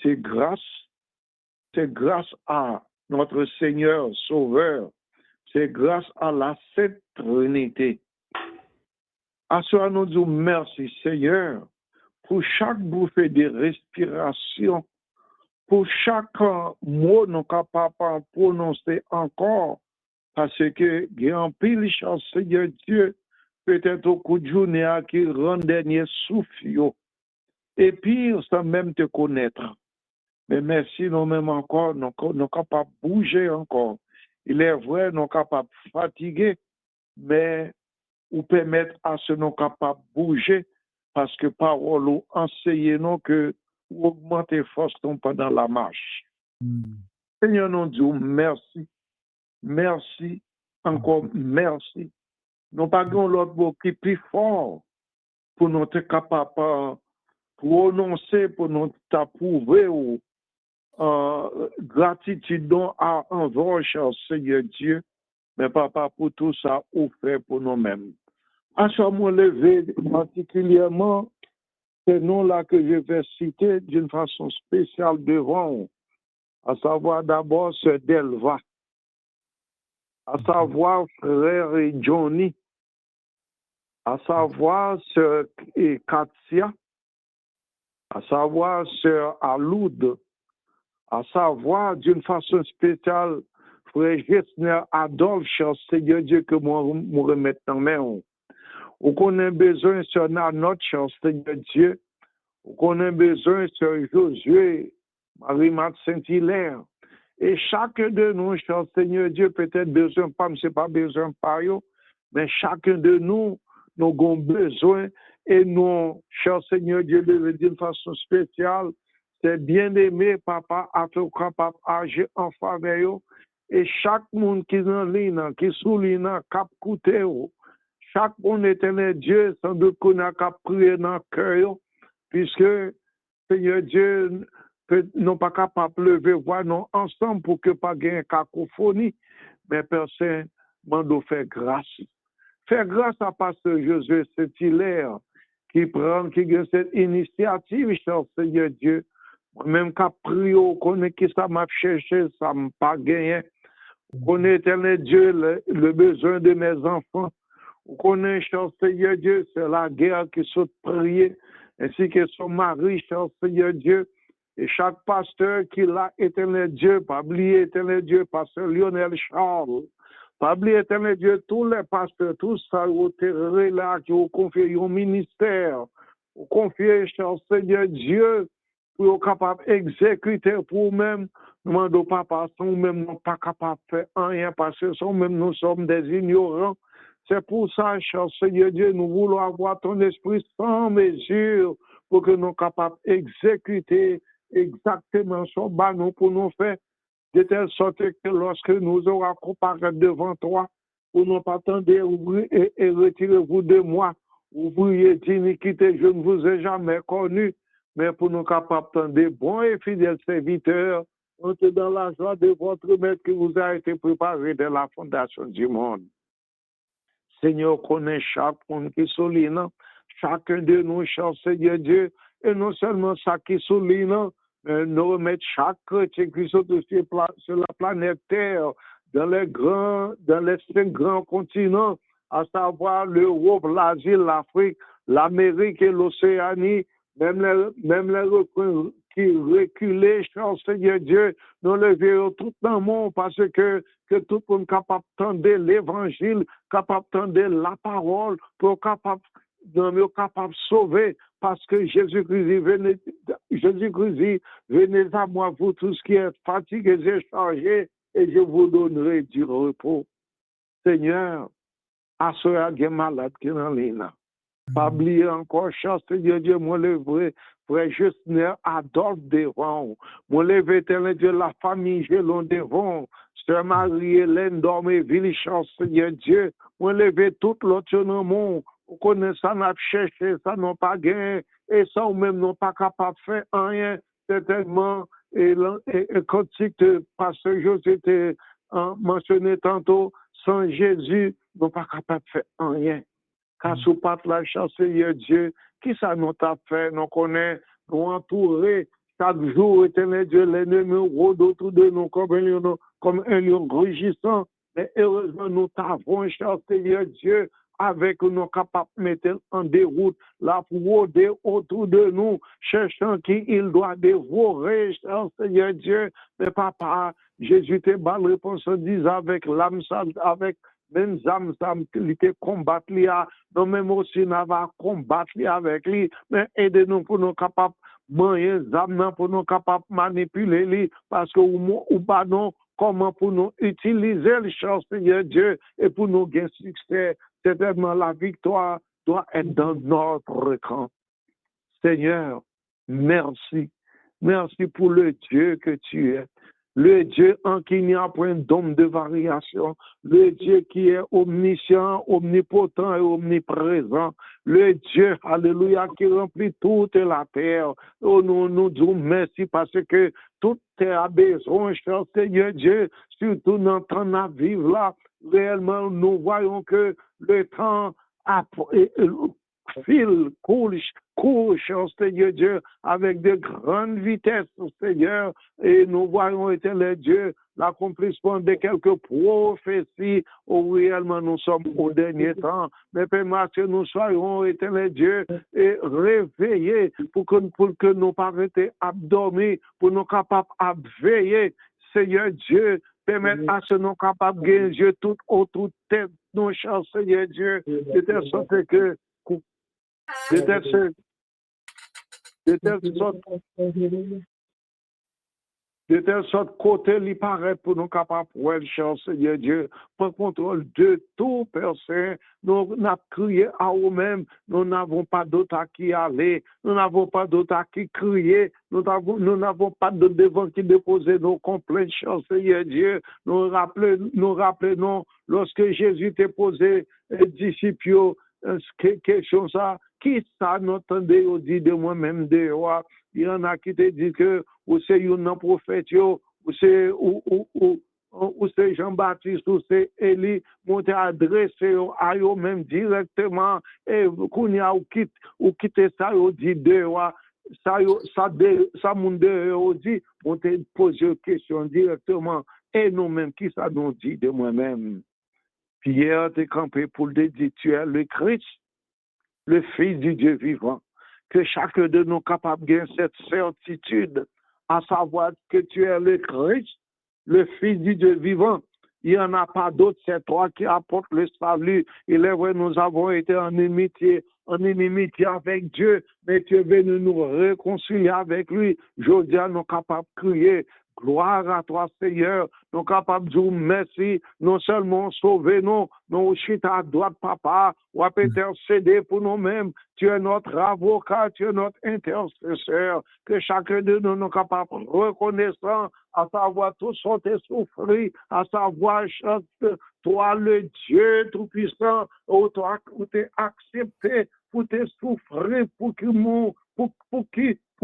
c'est grâce à notre Seigneur Sauveur, c'est grâce à la Sainte Trinité. À cela, nous disons merci Seigneur pour chaque bouffée de respiration, pour chaque mot nous capables de prononcer encore, parce que il y a un pile chance, Seigneur Dieu, peut-être au coup de journée qui rend dernier souffle. Et puis, sans même te connaître. Mais merci, nous même encore, nous sommes capables de bouger encore. Il est vrai, nous sommes capables de fatiguer, mais ou permettre à ce nous capables de bouger, parce que parole nous enseigne nous que augmenter force pendant la marche. Seigneur, nous disons merci. Merci, encore merci. Nous parlons l'autre mot qui est plus fort pour nous être capables de prononcer, pour nous approuver ou gratitude à envers cher Seigneur Dieu, mais papa pour tout ça, ou fait pour nous-mêmes. À ce moment levé, particulièrement, ces noms-là que je vais citer d'une façon spéciale devant, à savoir d'abord ce Delva, à savoir frère Johnny, à savoir sœur Katia, à savoir sœur Aloud, à savoir d'une façon spéciale frère Gessner Adolphe, cher Seigneur Dieu, que moi me remette en main. Ou qu'on a besoin sur notre cher Seigneur Dieu, ou qu'on a besoin sur Josué, Marie-Marthe Saint-Hilaire. Et chacun de nous, cher Seigneur Dieu, peut-être besoin, pas, c'est pas besoin par eux, mais chacun de nous, nous avons besoin, et nous, cher Seigneur Dieu, le dire d'une façon spéciale, c'est bien aimé, papa, à faire capable d'agir en faveur, et chaque monde qui est en ligne, qui souligne, cap coûté, chaque monde éternel Dieu, sans doute qu'on a qu'à prier dans le cœur, puisque, Seigneur Dieu, nous pas capable de lever voix nous ensemble pour que pas gagner cacophonie, mais personne m'a fait grâce. Faire grâce à Pasteur Josué Saint-Hilaire qui prend cette initiative, cher Seigneur Dieu. Même qu'à prier, connaît qui ça m'a cherché, ça m'a pas gagné. Connaît éternel Dieu le besoin de mes enfants. Connaît, cher Seigneur Dieu, c'est la guerre qui saute prier, ainsi que son mari, cher Seigneur Dieu. Et chaque pasteur qui l'a, éternel Dieu, pas oublier, éternel Dieu, pasteur Lionel Charles, pas oublier, éternel Dieu, tous les pasteurs, tous ça, au terrain là, qui ont confié au ministère, ont confié, cher Seigneur Dieu, pour être capable d'exécuter pour nous-mêmes, nous demandons papa, nous-mêmes, nous pas capables de faire rien, parce que nous-mêmes, nous sommes des ignorants. C'est pour ça, cher Seigneur Dieu, nous voulons avoir ton esprit sans mesure, pour que nous soyons capables d'exécuter exactement ce banon pour nous faire, de telle sorte que lorsque nous aurons comparé devant toi, pour ne pas attendre et retirez-vous de moi. Ouvrier d'iniquité, je ne vous ai jamais connu, mais pour nous capables d'attendre, bons et fidèles serviteurs, entrez dans la joie de votre maître qui vous a été préparé dès la fondation du monde. Seigneur, connaît chaque monde qui souligne, chacun de nous, cher Seigneur Dieu, et non seulement ça qui souligne, mais nous remettre chaque chrétien qui sont sur la planète Terre, dans les 5 grands continents, à savoir l'Europe, l'Asie, l'Afrique, l'Amérique et l'Océanie, même les recoins qui reculaient, cher Seigneur Dieu, nous les verrons tout dans le monde parce que tout le monde est capable d'entendre l'évangile, capable d'entendre la parole, pour capable de sauver, parce que Jésus-Christ, venez à moi, vous tous qui êtes fatigués et chargés, et je vous donnerai du repos. Seigneur, à ceux qui sont malades qui sont là. Pas oublier encore, cher Seigneur Dieu, moi le vrai, frère Justiner, Adolphe devant. Moi le vétéran de la famille Gélon devant. Sœur Marie-Hélène Dormeville, cher Seigneur Dieu. Moi lever tout l'autre dans le monde. On connaît ça, n'a cherché, ça n'a pas gagné. Et ça, ou même n'ont pas capable de faire rien. Certainement, et quand le pasteur José était mentionné tantôt, sans Jésus, n'ont pas capable de faire rien. Car sous pat la chance, Seigneur Dieu, qui ça nous t'a fait, nous connaît, nous entourer, chaque jour, éternel Dieu, l'ennemi rôde autour de nous comme un lion rugissant. Mais heureusement, nous t'avons, cher Seigneur Dieu, avec nous capables de mettre en déroute, la rôder autour de nous, cherchant qui il doit dévorer, cher Seigneur Dieu. Mais papa, Jésus te bat la réponse en disant avec l'âme, avec même âme, qui te combattre, nous même aussi nous va combattre avec lui, mais aidez-nous pour nous capables moyens âmes pour nous capables manipuler lui, parce que ou pas non, comment pour nous utiliser les choses, Seigneur Dieu, et pour nous gagner succès. Certainement, la victoire doit être dans notre camp. Seigneur, merci. Merci pour le Dieu que tu es. Le Dieu en qui il n'y a point d'homme de variation. Le Dieu qui est omniscient, omnipotent et omniprésent. Le Dieu, alléluia, qui remplit toute la terre. Oh, nous disons merci parce que toute terre a besoin, cher Seigneur Dieu, surtout dans le temps à vivre là. Réellement, nous voyons que le temps court, cher Seigneur Dieu, avec de grandes vitesses, Seigneur, et nous voyons, éternel Dieu, l'accomplissement de quelques prophéties où réellement nous sommes au dernier temps. Mais permettez que nous soyons, éternel Dieu, et réveillés pour que nous pas rester abdormis, pour nous capables de veiller, Seigneur Dieu, permettre à ce nous capables de gagner Dieu tout autour de tête, nos chers Seigneur Dieu, de telle sorte que de telle sorte côté lui paraît pour nous capables de cher Seigneur Dieu, pour contrôle de tout personne. Nous n'avons crié à nous-mêmes, nous n'avons pas d'autre à qui aller, nous n'avons pas d'autre à qui crier, nous n'avons pas de devant qui déposer nos complaintes, cher Seigneur Dieu. Nous rappelons, lorsque Jésus t'a posé les disciples, question ça, qui ça n'entendait au dit de moi-même de roi? Il y en a qui te disent que ou c'est un prophète, ou c'est Jean-Baptiste, ou c'est Élie, m'ont adressé à eux-mêmes directement, et qu'on y a ou quitte ça, ou dit de roi, ça monde de dit, on te pose une question directement, et nous-mêmes, qui ça nous dit de moi-même? Pierre t'est campé pour le dire, tu es le Christ, le Fils du Dieu vivant. Que chacun de nous capable de gagner cette certitude, à savoir que tu es le Christ, le Fils du Dieu vivant. Il n'y en a pas d'autre, c'est toi qui apportes le salut. Il est vrai, nous avons été en inimitié avec Dieu, mais tu es venu nous réconcilier avec lui. Je dis à nous capables de crier, gloire à toi, Seigneur. Nous sommes capables de dire merci, non seulement sauver nous, nous chute à droite, papa, ou à intercéder pour nous-mêmes. Tu es notre avocat, tu es notre intercesseur. Que chacun de nous, nous capables reconnaissant à savoir tout son souffrir, à savoir, toi, le Dieu Tout-Puissant, toi, où t'es accepté, pour te souffrir, pour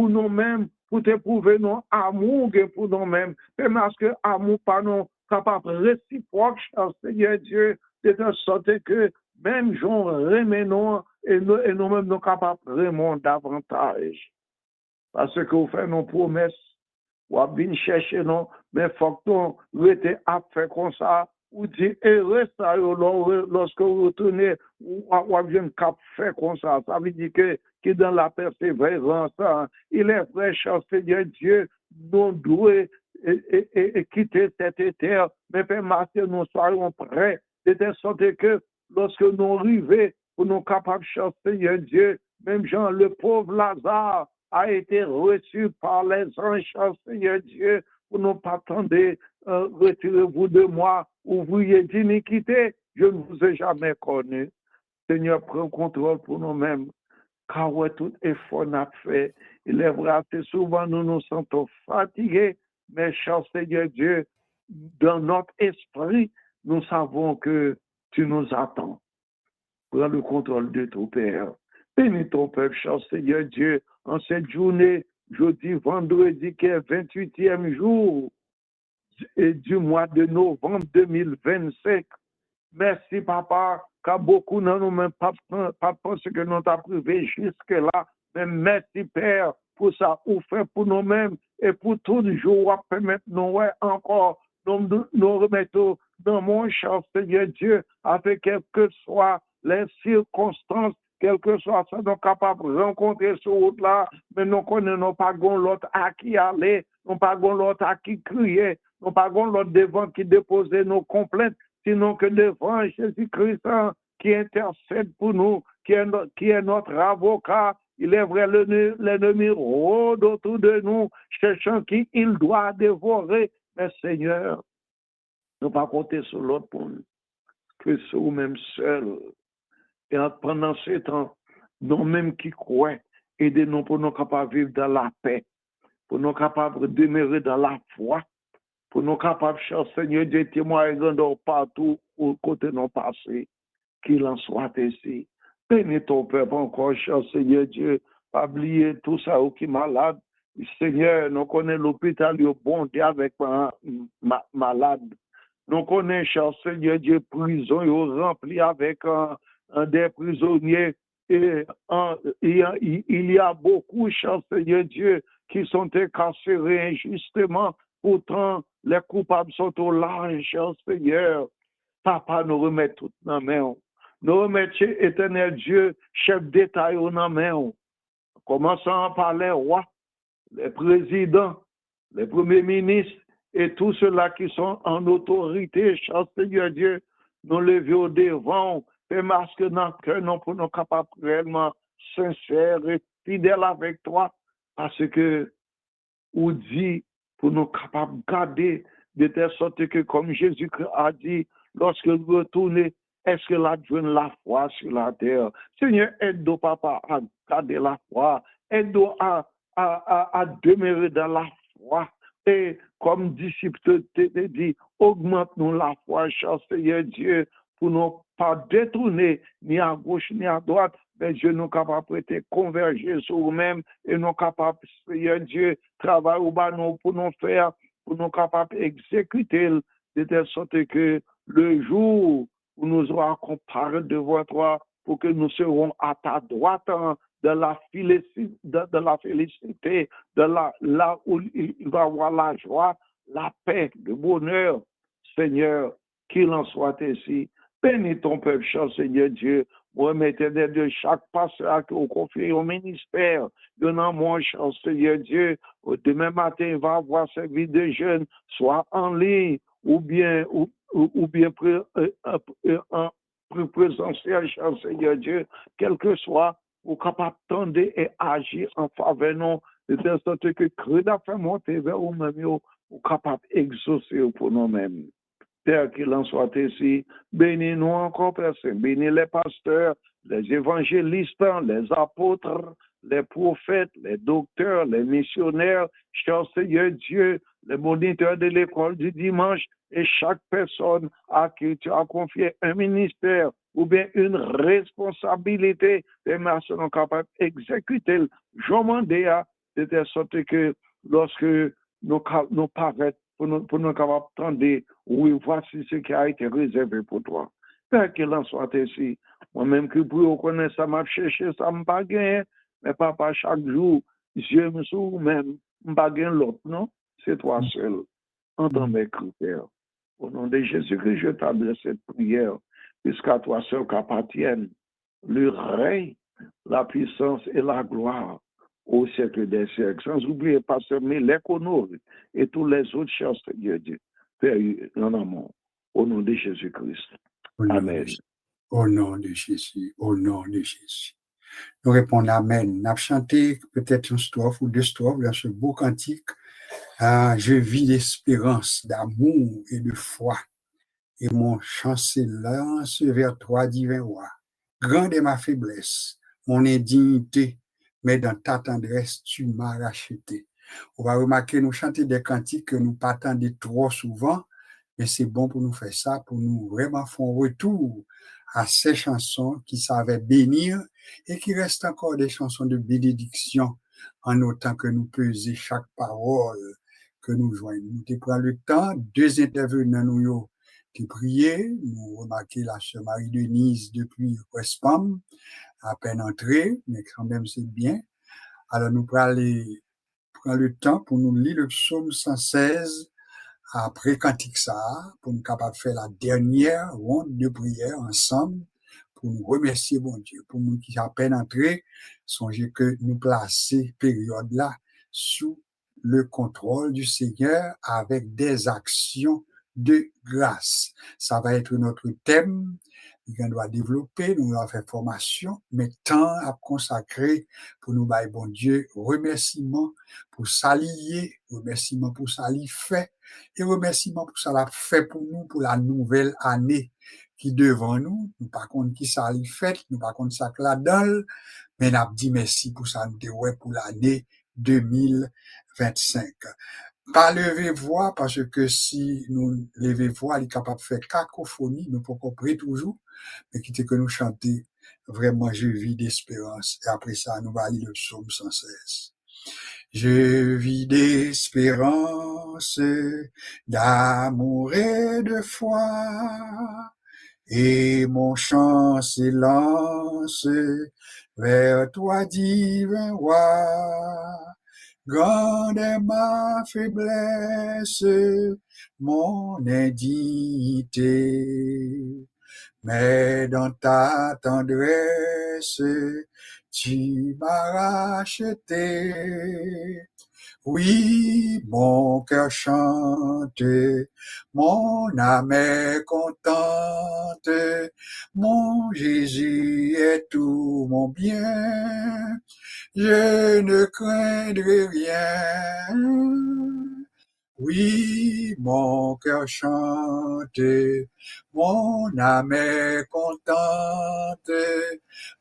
nous-mêmes, pour te prouver nos amour pour nous-mêmes. Et parce que amour pas nous capable réciproque, Seigneur Dieu, de telle sorte que même gens remenons et nous-mêmes nous capables vraiment davantage. Parce que vous faites nos promesses, vous venez chercher nous, mais il faut que nous restions à faire comme ça. Ou dit, et reste lorsque vous retournez, ou avez cap faire comme ça. Ça veut dire que dans la persévérance, il est vrai, cher Seigneur Dieu, nous devons quitter cette terre, mais permettez nous soyons prêts, de telle sorte que lorsque nous arrivons, pour nous capables, cher Seigneur Dieu, même Jean, le pauvre Lazare, a été reçu par les anges, Seigneur Dieu, pour nous pas attendre, retirez-vous de moi, ouvrier d'iniquité, je ne vous ai jamais connu. Seigneur, prends contrôle pour nous-mêmes, car tout effort n'a fait. Il est vrai, assez souvent nous nous sentons fatigués, mais cher Seigneur Dieu, dans notre esprit, nous savons que tu nous attends. Prends le contrôle de ton Père. Bénis ton peuple, cher Seigneur Dieu, en cette journée, jeudi, vendredi, qui est 28e jour du mois de novembre 2025. Merci, Papa, car beaucoup n'en ont même pas pensé que nous t'avons privé jusque-là. Mais merci, Père, pour ça, ou fait pour nous-mêmes et pour tout le jour, permettre nous encore, nous remettons dans mon cher Seigneur Dieu, avec quelles que soient les circonstances, quel que soit ça, nous capables de rencontrer ce route-là, mais nous connaissons pas l'autre à qui aller, nous pas l'autre à qui crier, nous pas l'autre devant qui déposer nos complaintes, sinon que devant Jésus-Christ qui intercède pour nous, qui est notre avocat. Il est vrai, l'ennemi rôde autour de nous, cherchant qui il doit dévorer. Mais Seigneur, nous pas compter sur l'autre pour nous, que sur nous-mêmes seuls. Et pendant ce temps, nous-mêmes qui croient, aidez-nous pour nous capables de vivre dans la paix, pour nous capables de demeurer dans la foi, pour nous capables, cher Seigneur, de témoigner partout où côté nous passés, qu'il en soit ainsi. Bénis ton peuple encore, cher Seigneur Dieu, pas oublier tout ça qui est malade. Seigneur, nous connaissons l'hôpital, le bon Dieu avec malade. Nous connaissons, cher Seigneur Dieu, prison remplie avec des prisonniers. Et il y a beaucoup, cher Seigneur Dieu, qui sont incarcérés injustement. Pourtant, les coupables sont au large, cher Seigneur. Papa, nous remet tout dans la main. Nous remettons, éternel Dieu, chef d'État dans la main. Commençons par les rois, les présidents, les premiers ministres et tous ceux-là qui sont en autorité, cher Seigneur Dieu, nous levons au devant, et masque notre cœur, non pour nous capables réellement sincères et fidèles avec toi, parce que, ou dit, pour nous capables de garder de telle sorte que, comme Jésus-Christ a dit, lorsque vous retournez, est-ce que la donne la foi sur la terre? Seigneur, aide-nous, Papa, à garder la foi, aide-nous à demeurer dans la foi. Et comme disciple te dit, augmente-nous la foi, cher Seigneur Dieu, pour ne pas détourner ni à gauche ni à droite, mais Dieu nous capable de converger sur nous-mêmes et nous capables, Seigneur Dieu, travailler pour nous faire, pour nous capables d'exécuter de telle sorte que le jour où nous aurons comparé devant toi, pour que nous serons à ta droite de la félicité, là où il va y avoir la joie, la paix, le bonheur. Seigneur, qu'il en soit ainsi. Bénis ton peuple, cher Seigneur Dieu. Remettez de chaque pasteur qui a confié au ministère. Donnant mon cher Seigneur Dieu. Demain matin, il va avoir servi de jeunes, soit en ligne ou bien présentiel, cher Seigneur Dieu, quel que soit, ou capable d'attendre et agir en faveur nous, de telle sorte que Christ a fait monter vers nous-mêmes, ou capable d'exaucer pour nous-mêmes. Père, qu'il en soit ainsi, bénis-nous encore, Père Saint, bénis les pasteurs, les évangélistes, les apôtres, les prophètes, les docteurs, les missionnaires, cher Seigneur Dieu, les moniteurs de l'école du dimanche et chaque personne à qui tu as confié un ministère ou bien une responsabilité, les mains seront capables d'exécuter. Je m'en dis de telle sorte que lorsque nous paraît pour nous capables d'entendre, oui, voici ce qui a été réservé pour toi. Père qu'il en soit ainsi. Moi-même qui pour connaître ça, m'a cherché, ça m'a pas gagné. Mais papa, chaque jour, Dieu me sous même, m'a pas gagné l'autre, non? C'est toi seul. Entends mes critères. Au nom de Jésus-Christ, je t'adresse cette prière, puisqu'à toi seul qu'appartiennent le règne, la puissance et la gloire au siècle des siècles. Sans oublier Pasteur Mélèque Honore et tous les autres chers Seigneur Dieu, Père en amour, au nom de Jésus-Christ. Amen. Au nom de Jésus, au nom de Jésus. Nous répondons Amen. Nous avons chanté peut-être une strophe ou deux strophes dans ce beau cantique. Je vis l'espérance d'amour et de foi, et mon chant s'élance vers toi, divin roi. Grande est ma faiblesse, mon indignité, mais dans ta tendresse, tu m'as racheté. On va remarquer, nous chanter des cantiques que nous pas entendre trop souvent, mais c'est bon pour nous faire ça, pour nous vraiment faire un retour à ces chansons qui savaient bénir et qui restent encore des chansons de bénédiction en autant que nous pesons chaque parole que nous joignons. Nous prenons le temps, deux intervenants nous qui priaient, nous remarquons la sœur Marie-Denise depuis West-Palm, à peine entrée, mais quand même c'est bien. Alors nous prenons le temps pour nous lire le psaume 116 après cantique ça, pour nous capables de faire la dernière ronde de prière ensemble, pour nous remercier bon Dieu, pour nous qui à peine entrés, songez que nous placer période là sous le contrôle du Seigneur avec des actions de grâce. Ça va être notre thème. On doit développer, nous allons faire formation, mais temps à consacrer pour nous, bon Dieu, remerciement pour s'allier, remerciement pour s'allier fait, et remerciement pour ça l'a fait pour nous, pour la nouvelle année qui devant nous. Nous par contre qui ça l'a fait, nous par contre ça la dalle, mais n'a dit merci pour ça nous ouais pour l'année 2025. Pas lever voix, parce que si nous lever voix, il est capable de faire cacophonie, nous pouvons comprendre toujours, mais quitter que nous chanter, vraiment je vis d'espérance. Et après ça, nous allons lire le psaume 116. Je vis d'espérance, d'amour et de foi, et mon chant s'élance vers toi, divin roi. Grande est ma faiblesse, mon indignité, mais dans ta tendresse, tu m'as racheté. Oui, mon cœur chante, mon âme est contente, mon Jésus est tout mon bien, je ne craindrai rien. Oui, mon cœur chante, mon âme est contente,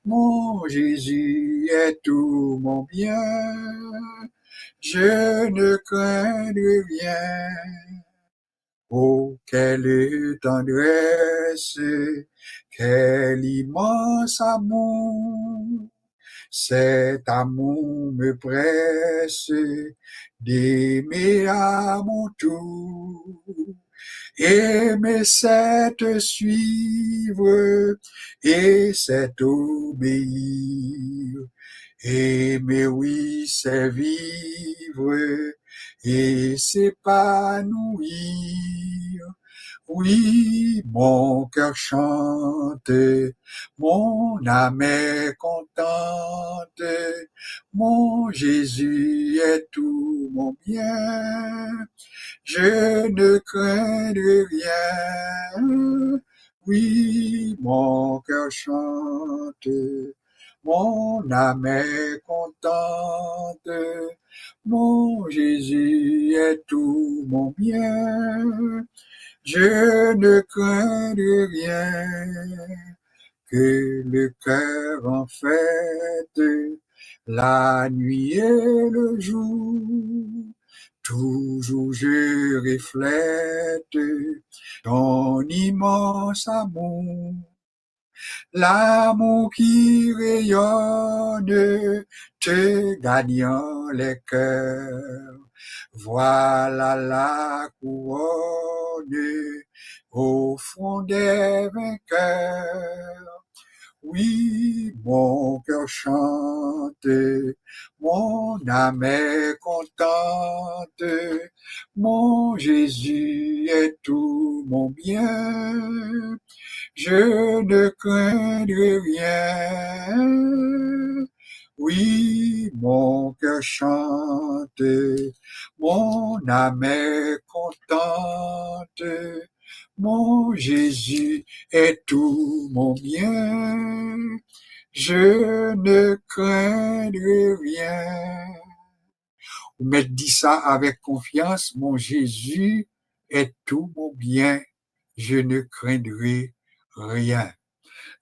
mon Jésus est tout mon bien, je ne craindrai rien. Oh, quelle tendresse, quel immense amour, cet amour me presse d'aimer à mon tour. Aimer, c'est te suivre et c'est obéir. Aimer, oui, c'est vivre et s'épanouir. Oui, mon cœur chante, mon âme est contente, mon Jésus est tout mon bien, je ne craindrai rien. Oui, mon cœur chante, mon âme est contente, mon Jésus est tout mon bien, je ne craindrai rien. Que le cœur en fête, la nuit et le jour, toujours je reflète ton immense amour. L'amour qui rayonne, te gagnant les cœurs. Voilà la couronne au fond des vainqueurs. Oui, mon cœur chante, mon âme est contente, mon Jésus est tout mon bien. Je ne craindrai rien. Oui, mon cœur chante, mon âme est contente, mon Jésus est tout mon bien. Je ne craindrai rien. Vous m'avez dit ça avec confiance, mon Jésus est tout mon bien. Je ne craindrai rien.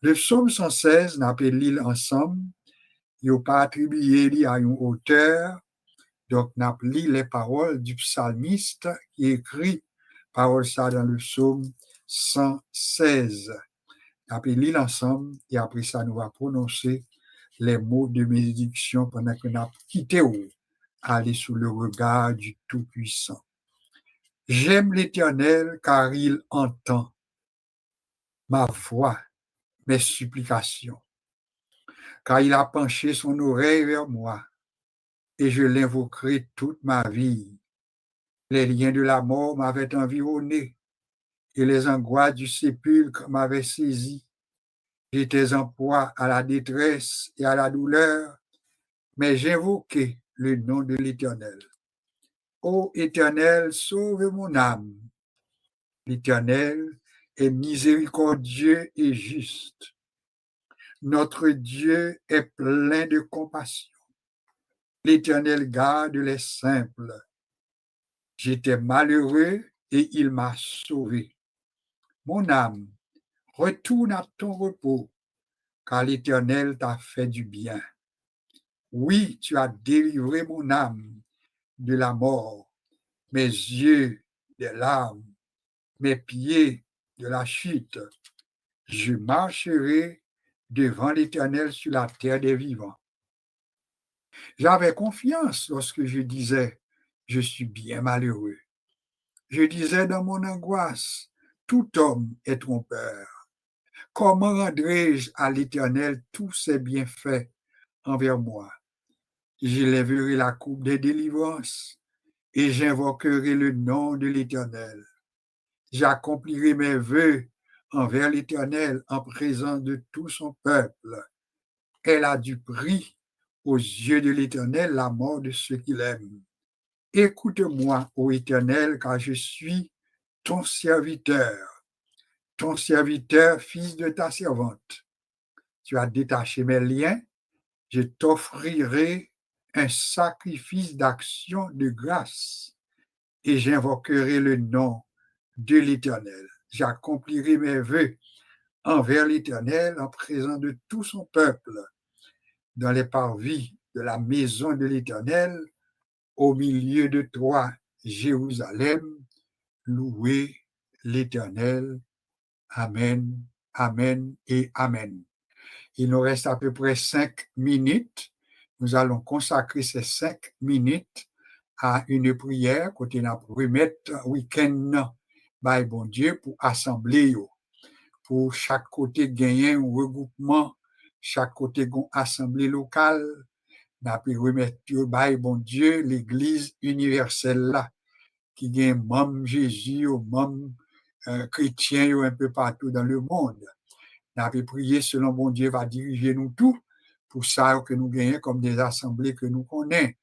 Le psaume 116, n'a pas lu ensemble, il n'a pas attribué à un auteur, donc n'a pas lu les paroles du psalmiste qui écrit parole ça dans le psaume 116. N'a pas lu ensemble et après ça nous va prononcer les mots de bénédiction pendant que nous avons quitté ou aller sous le regard du Tout-Puissant. J'aime l'Éternel car il entend ma voix, mes supplications, car il a penché son oreille vers moi, et je l'invoquerai toute ma vie. Les liens de la mort m'avaient environné, et les angoisses du sépulcre m'avaient saisi. J'étais en proie à la détresse et à la douleur, mais j'invoquai le nom de l'Éternel. Ô Éternel, sauve mon âme. L'Éternel est miséricordieux et juste. Notre Dieu est plein de compassion. L'Éternel garde les simples. J'étais malheureux et il m'a sauvé. Mon âme, retourne à ton repos, car l'Éternel t'a fait du bien. Oui, tu as délivré mon âme de la mort, mes yeux des larmes, mes pieds de la chute. Je marcherai devant l'Éternel sur la terre des vivants. J'avais confiance lorsque je disais, je suis bien malheureux. Je disais dans mon angoisse, tout homme est trompeur. Comment rendrai-je à l'Éternel tous ses bienfaits envers moi? J'élèverai la coupe des délivrances et j'invoquerai le nom de l'Éternel. J'accomplirai mes vœux envers l'Éternel en présence de tout son peuple. Elle a du prix aux yeux de l'Éternel la mort de ceux qui l'aiment. Écoute-moi, ô Éternel, car je suis ton serviteur, fils de ta servante. Tu as détaché mes liens, je t'offrirai un sacrifice d'action de grâce et j'invoquerai le nom de l'Éternel. J'accomplirai mes vœux envers l'Éternel en présence de tout son peuple, dans les parvis de la maison de l'Éternel, au milieu de toi, Jérusalem, louez l'Éternel. Amen, amen et amen. Il nous reste à peu près 5 minutes. Nous allons consacrer ces 5 minutes à une prière côté nous remettre week-end by bon Dieu pour assembler pour chaque côté gagner un regroupement, chaque côté une assemblée locale. Nous remettre by bon Dieu l'église universelle là qui gagne membre Jésus ou membre chrétiens un peu partout dans le monde. Nous avons prié selon bon Dieu va diriger nous tout pour ça que nous gagnons comme des assemblées que nous connaissons,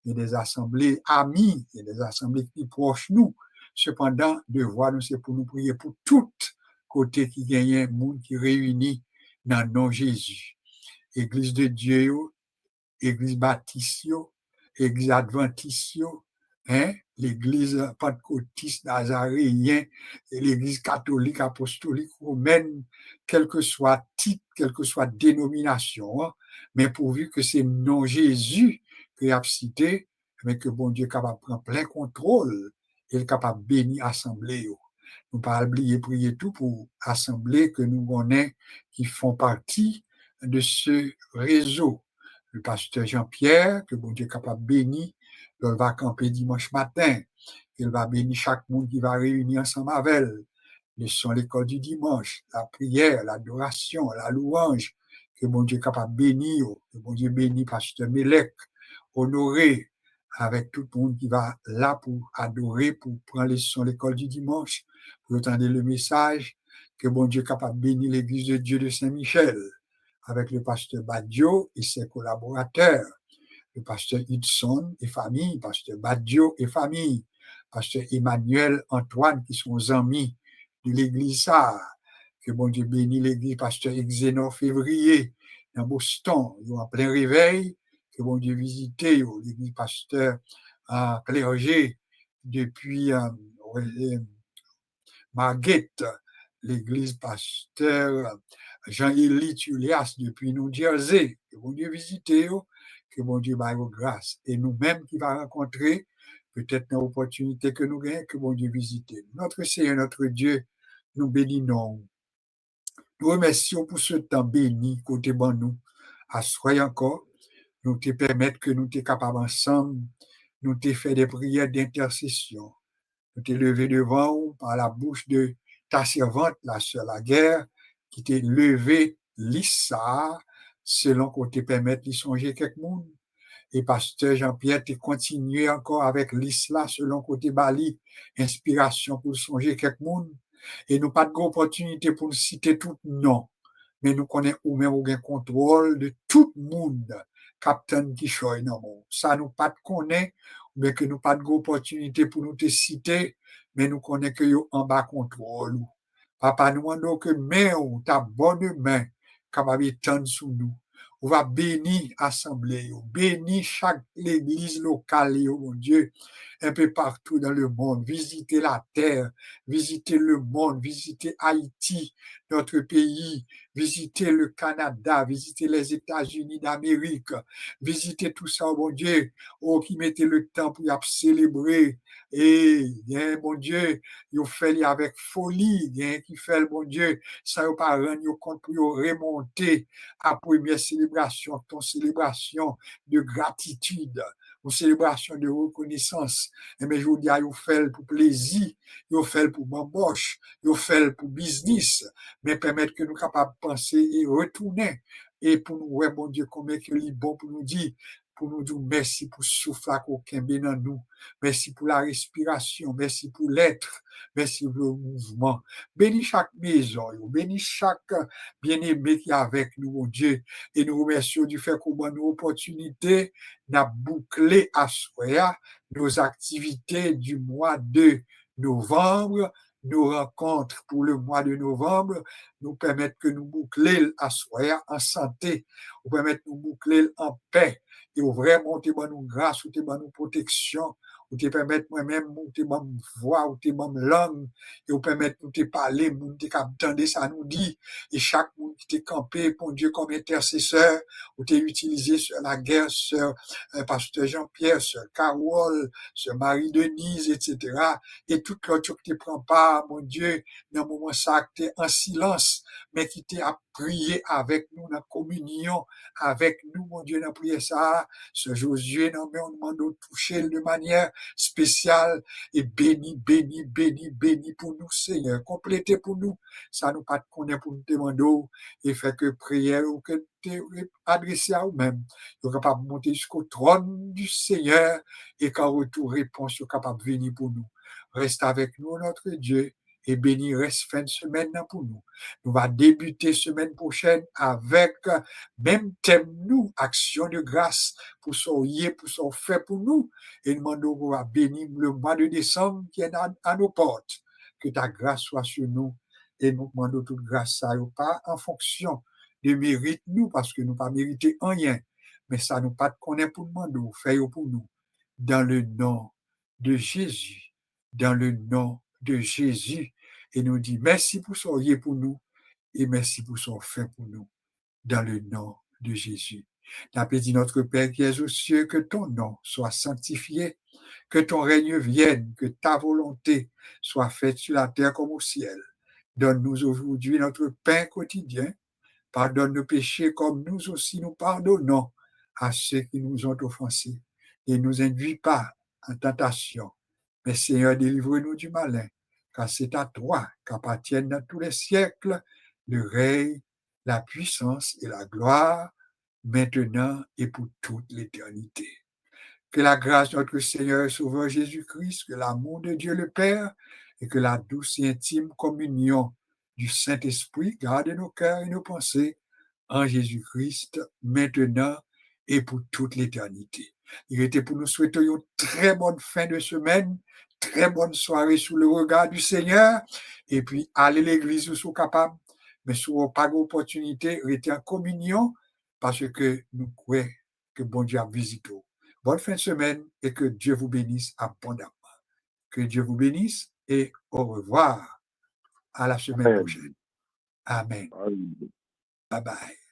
et des assemblées amies, et des assemblées qui proches nous. Cependant, devoir nous c'est pour nous prier pour toutes côtés qui gagnent monde qui réunit dans le nom de Jésus. Église de Dieu, Église baptiste, Église adventiste, l'Église pentecôtiste nazaréen, l'Église catholique, apostolique, romaine, quel que soit titre, quelle que soit dénomination, mais pourvu que c'est non Jésus que a cité, mais que bon Dieu est capable de prendre plein contrôle et est capable de bénir l'Assemblée. Nous ne pas oublier prier tout pour l'Assemblée que nous connaissons qui font partie de ce réseau. Le pasteur Jean-Pierre, que bon Dieu est capable de bénir, il va camper dimanche matin. Il va bénir chaque monde qui va réunir ensemble avec elle. Le son, l'école du dimanche, la prière, l'adoration, la louange, que bon Dieu est capable de bénir, que bon Dieu bénit pasteur Mélec, honoré, avec tout le monde qui va là pour adorer, pour prendre les sons, l'école du dimanche, pour entendre le message, que bon Dieu est capable de bénir l'église de Dieu de Saint-Michel, avec le pasteur Badio et ses collaborateurs, le pasteur Hudson et famille, pasteur Badio et famille, pasteur Emmanuel Antoine, qui sont amis de l'église ça, que bon Dieu bénit l'église, pasteur Xénor Février, dans Boston, ils ont en plein réveil, que bon Dieu visite l'église pasteur clergé depuis Margate, l'église pasteur Jean-Élie Tulias depuis New Jersey, que bon Dieu visite, que bon Dieu baille grâce. Et nous-mêmes qui va rencontrer, peut-être dans l'opportunité que nous gagnons, que bon Dieu visite. Notre Seigneur, notre Dieu, nous bénissons. Nous remercions pour ce temps béni côté bon nous. Assoyez encore, nous te permettre que nous te capables ensemble, nous te faire des prières d'intercession. Nous t'es levé devant par la bouche de ta servante, la sœur Laguerre, qui t'est levé l'issa, selon qu'on te permette de songer quelque monde. Et pasteur Jean-Pierre, t'es continué encore avec l'isla, selon qu'on te bali, inspiration pour songer quelque monde. Et nous pas de grande opportunité pour nous citer tout non. Mais nous connaissons ou même un contrôle de tout le monde, Captain qui choisit dans le monde. Ça nous pas de connaît, mais que nous pas de grande opportunité pour nous te citer, mais nous connaissons que yo en bas contrôle. Papa, nous demandons que main ou ta bonne main, capable de sous nous. On va bénir l'assemblée, bénir chaque église locale, mon Dieu, un peu partout dans le monde. Visiter la terre, visiter le monde, visiter Haïti, notre pays, visiter le Canada, visiter les États-Unis d'Amérique, visiter tout ça, mon Dieu, qui mettait le temps pour célébrer. Et, mon Dieu, il fait avec folie, qui fait, mon Dieu, ça ne pas rendre compte pour remonter à première célébration, ton célébration de gratitude, une célébration de reconnaissance. Mais je vous dis, il fait pour plaisir, il fait pour bamboche, il fait pour business, mais permettre que nous soyons capables de penser et retourner. Et pour nous, ouais, bon Dieu, combien il est bon pour nous dire merci pour ce souffle qu'aucun bien dans nous. Merci pour la respiration, merci pour l'être, merci pour le mouvement. Bénis chaque maison, bénis chaque bien-aimé qui est avec nous, mon Dieu. Et nous remercions du fait qu'on a une opportunité de boucler à soi nos activités du mois de novembre. Nos rencontres pour le mois de novembre nous permettent que nous boucler à soi en santé, nous permettent de nous boucler en paix. Et vraiment, tu as nous grâce, tu as nous protection, ou te permettre moi-même, ou te bonne voix, ou te bonne langue, et ou permettre nous te parler, nous te entendre ça nous dit, et chaque monde qui t'est campé, pour Dieu, comme intercesseur, ou t'es utilisé sur la guerre, sur pasteur Jean-Pierre, sur Carole, sur Marie-Denise, etc. Et tout l'autre qui te prend pas, mon Dieu, dans le moment ça, que t'es en silence, mais qui t'est à prier avec nous, dans la communion, avec nous, mon Dieu, dans la prière ça, ce Josué, non, mais on demande de toucher de manière spéciale et béni pour nous, Seigneur. Complétez pour nous. Ça nous pas de connaître pour nous demander et fait que prière ou que tu adressé à vous-même. Vous êtes capable de monter jusqu'au trône du Seigneur et qu'en retour, réponse, vous êtes capable de venir pour nous. Reste avec nous, notre Dieu, et béni reste fin de semaine pour nous. Nous va débuter semaine prochaine avec même thème nous, action de grâce pour son fait pour nous. Et nous demandons qu'on va bénir le mois de décembre qui est à nos portes. Que ta grâce soit sur nous. Et nous demandons toute grâce, ça n'est pas en fonction de mérite nous, parce que nous pas mérité rien. Mais ça nous pas de connaître pour demander, fait pour nous. Dans le nom de Jésus. Dans le nom de Jésus. Et nous dit merci pour son pour nous. Et merci pour son fait pour nous. Dans le nom de Jésus. N'a dit notre Père qui es aux cieux, que ton nom soit sanctifié, que ton règne vienne, que ta volonté soit faite sur la terre comme au ciel. Donne-nous aujourd'hui notre pain quotidien. Pardonne nos péchés comme nous aussi nous pardonnons à ceux qui nous ont offensés. Et ne nous induis pas en tentation, mais Seigneur, délivre-nous du malin, car c'est à toi qu'appartiennent dans tous les siècles le règne, la puissance et la gloire, maintenant et pour toute l'éternité. Que la grâce de notre Seigneur et Sauveur Jésus-Christ, que l'amour de Dieu le Père et que la douce et intime communion du Saint-Esprit garde nos cœurs et nos pensées en Jésus-Christ, maintenant et pour toute l'éternité. Il était pour nous souhaiter une très bonne fin de semaine, très bonne soirée sous le regard du Seigneur, et puis aller à l'église où vous êtes capable, mais si vous n'avez pas d'opportunité, rester en communion, parce que nous croyons que bon Dieu a visité. Bonne fin de semaine et que Dieu vous bénisse abondamment. Que Dieu vous bénisse et au revoir à la semaine prochaine. Amen. Bye bye.